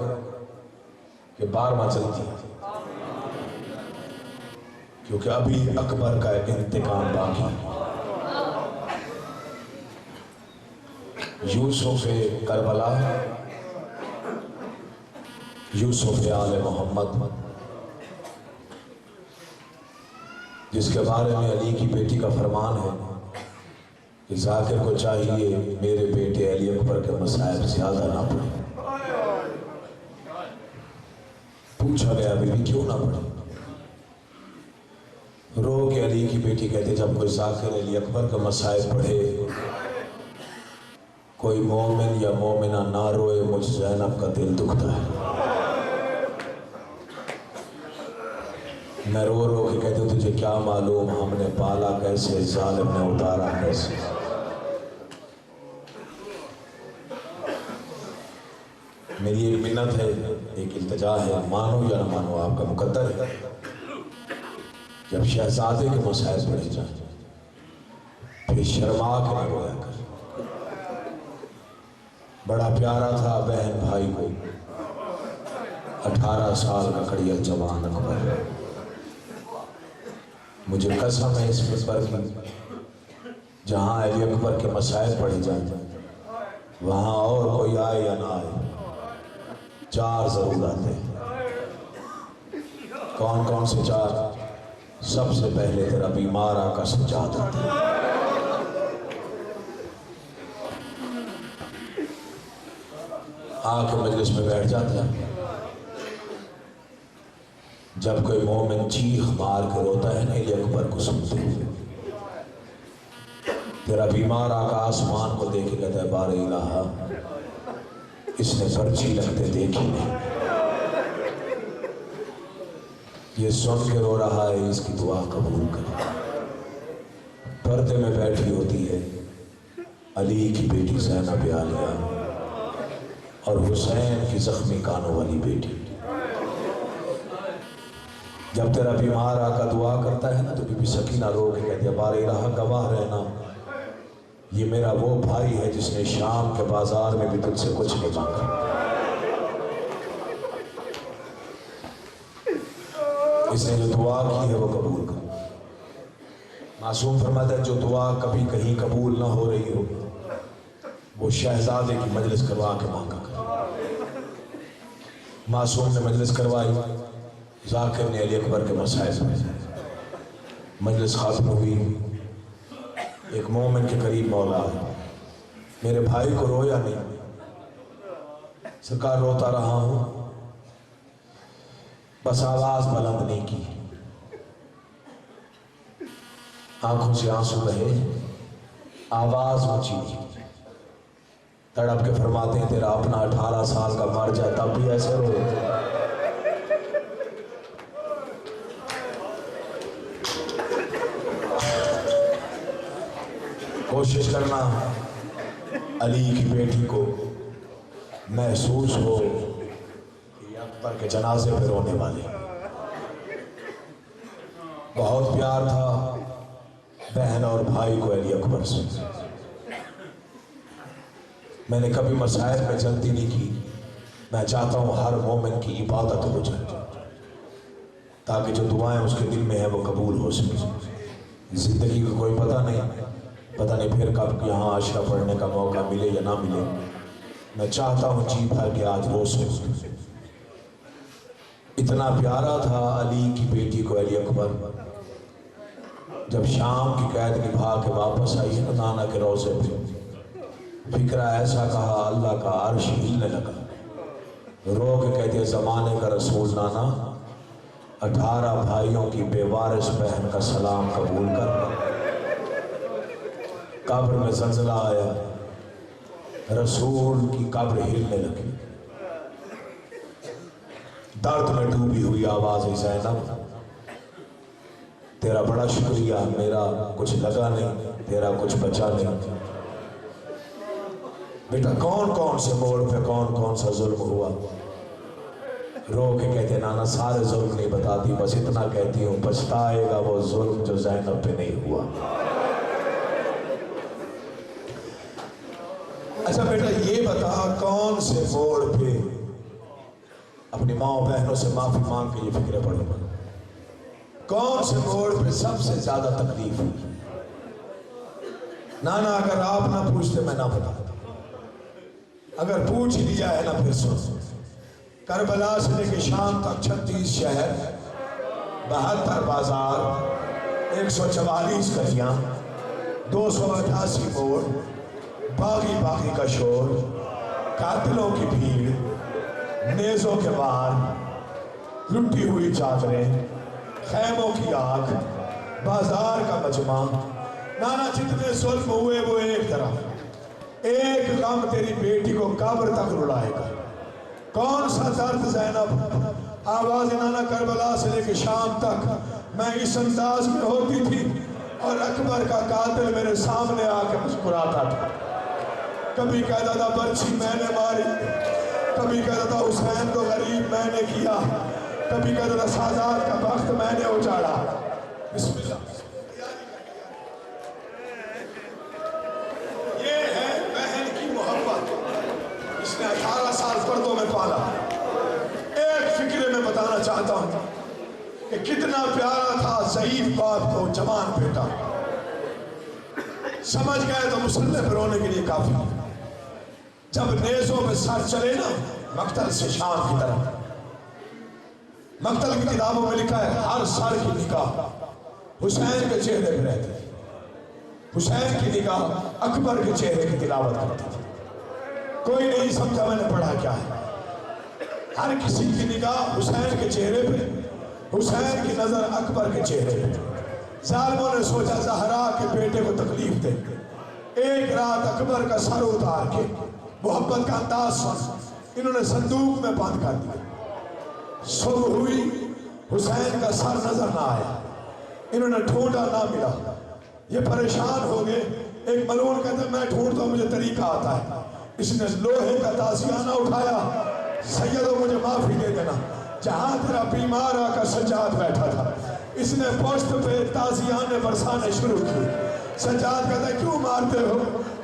Speaker 3: کہ 12واں چلتی ہے, کیونکہ ابھی اکبر کا انتقام باقی ہے. یوسف کربلا, یوسف آل محمد, جس کے بارے میں علی کی بیٹی کا فرمان ہے کہ ذاکر کو چاہیے میرے بیٹے علی اکبر کے مصائب زیادہ نہ پڑھے. پوچھا گیا بیوی کیوں نہ پڑھے؟ رو کے علی کی بیٹی کہتے جب کوئی ذاکر علی اکبر کے مصائب پڑھے, کوئی مومن یا مومنہ نہ روئے, مجھ زینب کا دل دکھتا ہے. میں رو رو کے کہتے تجھے کیا معلوم ہم نے پالا کیسے, ظالم نے اتارا کیسے. میری ایک منت ہے, ایک التجا ہے, مانو یا نہ مانو آپ کا مقدر ہے. جب شہزادے کے مصائب پڑھے جائیں پھر شرما کے نہ رویا کر. بڑا پیارا تھا بہن بھائی کو 18 سال کا کڑیل جوان اکبر. مجھے قسم ہے اس منبر کی, جہاں علی اکبر کے مسائل پڑھے جائیں وہاں اور کوئی آئے یا نہ آئے, 4 ضرور آتے ہیں. کون کون سے 4؟ سب سے پہلے تیرا بیمار آقا سجاد آتا ہے. آ کے مجلس میں بیٹھ جاتا ہے. جب کوئی مومن چیخ مار کے روتا ہے نا علی اکبر کو سنتے ہوئے, تیرا بیمار آقا آسمان کو دیکھ کے کہتا ہے بار الہ, اس نے پرچی لگتے دیکھی نہیں.
Speaker 2: یہ سن کے رو رہا ہے، اس کی دعا قبول کر۔ پردے میں بیٹھی ہوتی ہے علی کی بیٹی زینب عالیہ اور حسین کی زخمی کانوں والی بیٹی۔ جب تیرا بیمار آقا دعا کرتا ہے نا تو بی بی سکینہ رو کے کہتی ہے بار الہ گواہ رہنا، یہ میرا وہ بھائی ہے جس نے شام کے بازار میں بھی تجھ سے کچھ نہیں مانگا۔ اس نے جو دعا کی ہے وہ قبول کر۔ معصوم فرماتا ہے جو دعا کبھی کہیں قبول نہ ہو رہی ہو وہ شہزادے کی مجلس کروا کے مانگا کر۔ معصوم نے مجلس کروائی، ذاکر نے علی اکبر کے مسائل میں مجلس ختم ہوئی۔ ایک مومن کے قریب مولا ہے، میرے بھائی کو رویا نہیں؟ سرکار روتا رہا ہوں، بس آواز بلند نہیں کی، آنکھوں سے آنسو بہے، آواز اونچی نہیں۔ تڑپ کے فرماتے ہیں تیرا اپنا 18 سال کا مر جائے تب بھی ایسے روئے۔ کوشش کرنا علی کی بیٹی کو محسوس ہو کہ اکبر کے جنازے پہ رونے والے۔ بہت پیار تھا بہن اور بھائی کو علی اکبر سے۔ میں نے کبھی مسائل میں جلدی نہیں کی، میں چاہتا ہوں ہر مومن کی عبادت ہو جائے تاکہ جو دعائیں اس کے دل میں ہیں وہ قبول ہو سکے۔ زندگی کا کوئی پتہ نہیں پھر کب یہاں عشرہ پڑھنے کا موقع ملے یا نہ ملے۔ میں چاہتا ہوں جی بھر کے آج رو سکوں۔ اتنا پیارا تھا علی کی بیٹی کو علی اکبر۔ جب شام کی قید نبھا کے واپس آئی نا نانا کے روضے پہ، فکرہ ایسا کہا اللہ کا عرش ہلنے لگا۔ رو کے کہتے زمانے کا رسول نانا، 18 بھائیوں کی بے وارث بہن کا سلام قبول کر۔ قبر میں زلزلہ آیا، رسول کی قبر ہلنے لگی، درد میں ڈوبی ہوئی آواز زینب تیرا بڑا شکریہ، میرا کچھ لگا نہیں، تیرا کچھ بچا نہیں۔ بیٹا کون کون سے موڑ پہ کون سا ظلم ہوا؟ رو کے کہتے نانا سارے ظلم نہیں بتاتی، بس اتنا کہتی ہوں پچھتائے گا وہ ظلم جو زینب پہ نہیں ہوا۔ اچھا بیٹا یہ بتا کون سے موڑ پہ اپنی ماں و بہنوں سے معافی مانگ کے یہ فکریں پڑھوں گا؟ کون سے موڑ پہ سب سے زیادہ تکلیف ہوئی؟ نانا اگر آپ نہ پوچھتے میں نہ بتاتا، اگر پوچھ لیا ہے نا پھر سن۔ کربلا سے لے کے شام تک 36 شہر، 72 بازار، 144 گلیاں، 288 موڑ، باغی کا شور، قاتلوں کی بھیڑ، نیزوں کے وار، لٹی ہوئی چادریں، خیموں کی آگ، بازار کا مجمع۔ نانا جتنے ظلم ہوئے وہ ایک طرف، ایک غم تیری بیٹی کو قبر تک رلائے گا۔ کون سا درد زینب؟ آواز نانا کربلا سے لے کے شام تک میں اس انداز میں ہوتی تھی اور اکبر کا قاتل میرے سامنے آ کے مسکراتا تھا۔ کبھی کہتا تھا برچھی میں نے ماری، کبھی کہتا تھا حسین کو غریب میں نے کیا، کبھی کہتا تھا سادات کا بخت میں نے اجاڑا۔ بسم اللہ۔ یہ ہے بہن کی محبت، اس نے 18 سال پردوں میں پالا۔ ایک فکرے میں بتانا چاہتا ہوں کہ کتنا پیارا تھا ضعیف باپ کو جوان بیٹا، سمجھ گئے تو مسلح پر رونے کے لیے کافی۔ جب نیزوں پہ سر چلے نا مقتل سے شام کی طرف، مقتل کی کتابوں میں لکھا ہے ہر سر کی نگاہ حسین کے چہرے پہ رہتی ہے، حسین کی نگاہ اکبر کے چہرے کی تلاوت کرتی تھی۔ کوئی نہیں سمجھا میں نے پڑھا کیا ہے، ہر کسی کی نگاہ حسین کے چہرے پہ، حسین کی نظر اکبر کے چہرے پہ۔ ظالموں نے سوچا زہرا کے بیٹے کو تکلیف دیں، ایک رات اکبر کا سر اتار کے محبت کا انداز سن انہوں نے صندوق میں بند کر دیا۔ صبح ہوئی
Speaker 3: حسین کا سر نظر نہ آیا، انہوں نے ڈھونڈا نہ ملا، یہ پریشان ہو گئے۔ ایک ملعون کہتا ہے میں ڈھونڈتا ہوں، مجھے طریقہ آتا ہے۔ اس نے لوہے کا تازیانہ اٹھایا، سیدو مجھے معافی دے دینا، جہاں تیرا بیمار آ کر سجاد بیٹھا تھا، اس نے پشت پہ تازیانے برسانے شروع کی۔ سجاد کہتا ہے کیوں مارتے ہو؟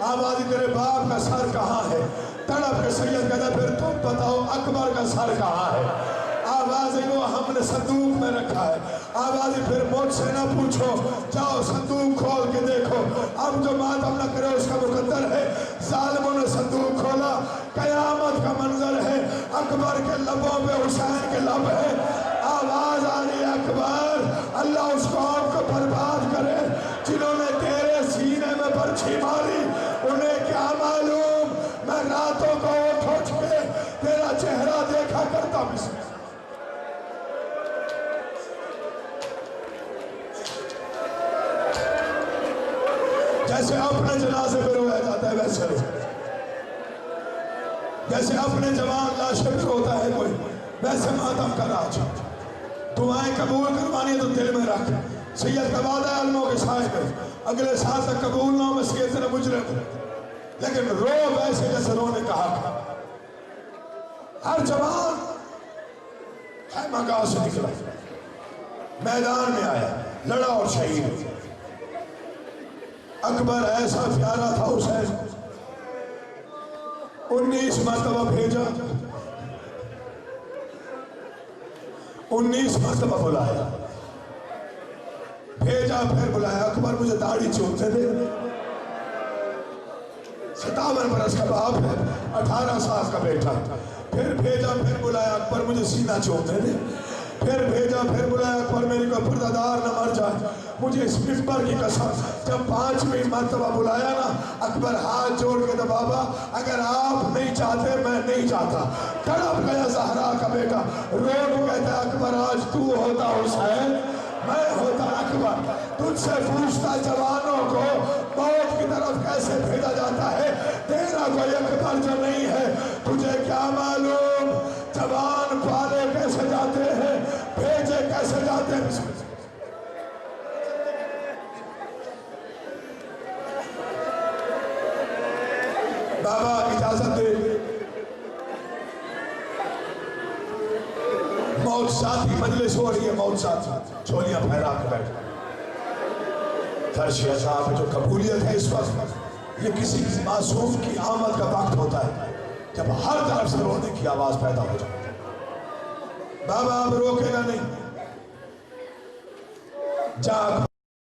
Speaker 3: آوازی تیرے باپ کا سر کہاں ہے؟ تڑپ کے سید کہتا ہے پھر تم بتاؤ اکبر کا سر کہاں ہے؟ آوازی وہ ہم نے صندوق میں رکھا ہے۔ آوازی پھر مجھ سے نہ پوچھو، جاؤ صندوق کھول کے دیکھو۔ اب جو ماتم نہ کرے اس کا مقدر ہے۔ ظالموں نے صندوق کھولا، قیامت کا منظر ہے، اکبر کے لبوں پہ حسین کے لب ہے۔ آواز آ رہی ہے اکبر، اللہ اس قوم کو برباد کرے جنہوں نے تیرے سینے میں برچھی ماری، انہیں کیا معلوم میں راتوں کو اٹھ اٹھ کے تیرا چہرہ دیکھا کرتا ہوں۔ جیسے اپنے جنازے پہ رویا جاتا ہے ویسے رو، جیسے اپنے جوان لاشے پہ روتا ہے کوئی ویسے ماتم کر آج۔ دعائیں قبول کروانی تو دل میں رکھ، سید کا وعدہ ہے علموں کے سائے میں اگلے سال تک قبول نہ ہو، میں سید نے مجرم، لیکن رو ویسے جیسے رونے کہا۔ ہر جوان خیمہ گاہ سے نکلا، میدان میں آیا، لڑا اور شہید۔ اکبر ایسا پیارا تھا حسین، 19 مرتبہ بھیجا، 19 مرتبہ بلایا، بھیجا پھر بلایا، اکبر مجھے داڑھی چومتے دے، 57 برس کا باپ ہے، 18 سال کا بیٹا، پھر بھیجا پھر بلایا، اکبر مجھے سینہ چومتے دے، پھر بھیجا پھر بلایا، اکبر میری کوئی پردہ دار نہ مر جائے، مجھے اس ممبر کی قسم۔ جب 5ویں مرتبہ بلایا نا، اکبر ہاتھ جوڑ کے تو بابا اگر آپ نہیں چاہتے میں نہیں چاہتا۔ تڑپ گیا زہرا کا بیٹا، رو کے کہتا ہے اکبر آج تو ہوتا حسین، میں ہوتا اکبر، تجھ سے پوچھتا جوانوں کو موت کی طرف کیسے بھیجا جاتا ہے، تیرا کوئی اکبر جو نہیں ہے، تجھے کیا معلوم جوان پالے کیسے جاتے ہیں، بھیجے کیسے جاتے ہیں۔ بابا اجازت دے، موت ساتھی مجلس ہو رہی ہے، موت ساتھی چھولیاں پھیلا کے بیٹھا، فرش عذاب ہے جو قبولیت ہے اس وقت، یہ کسی معصوم کی آمد کا وقت ہوتا ہے جب ہر طرف سے رونے کی آواز پیدا ہو جائے۔ بابا اب روکے گا نہیں، جا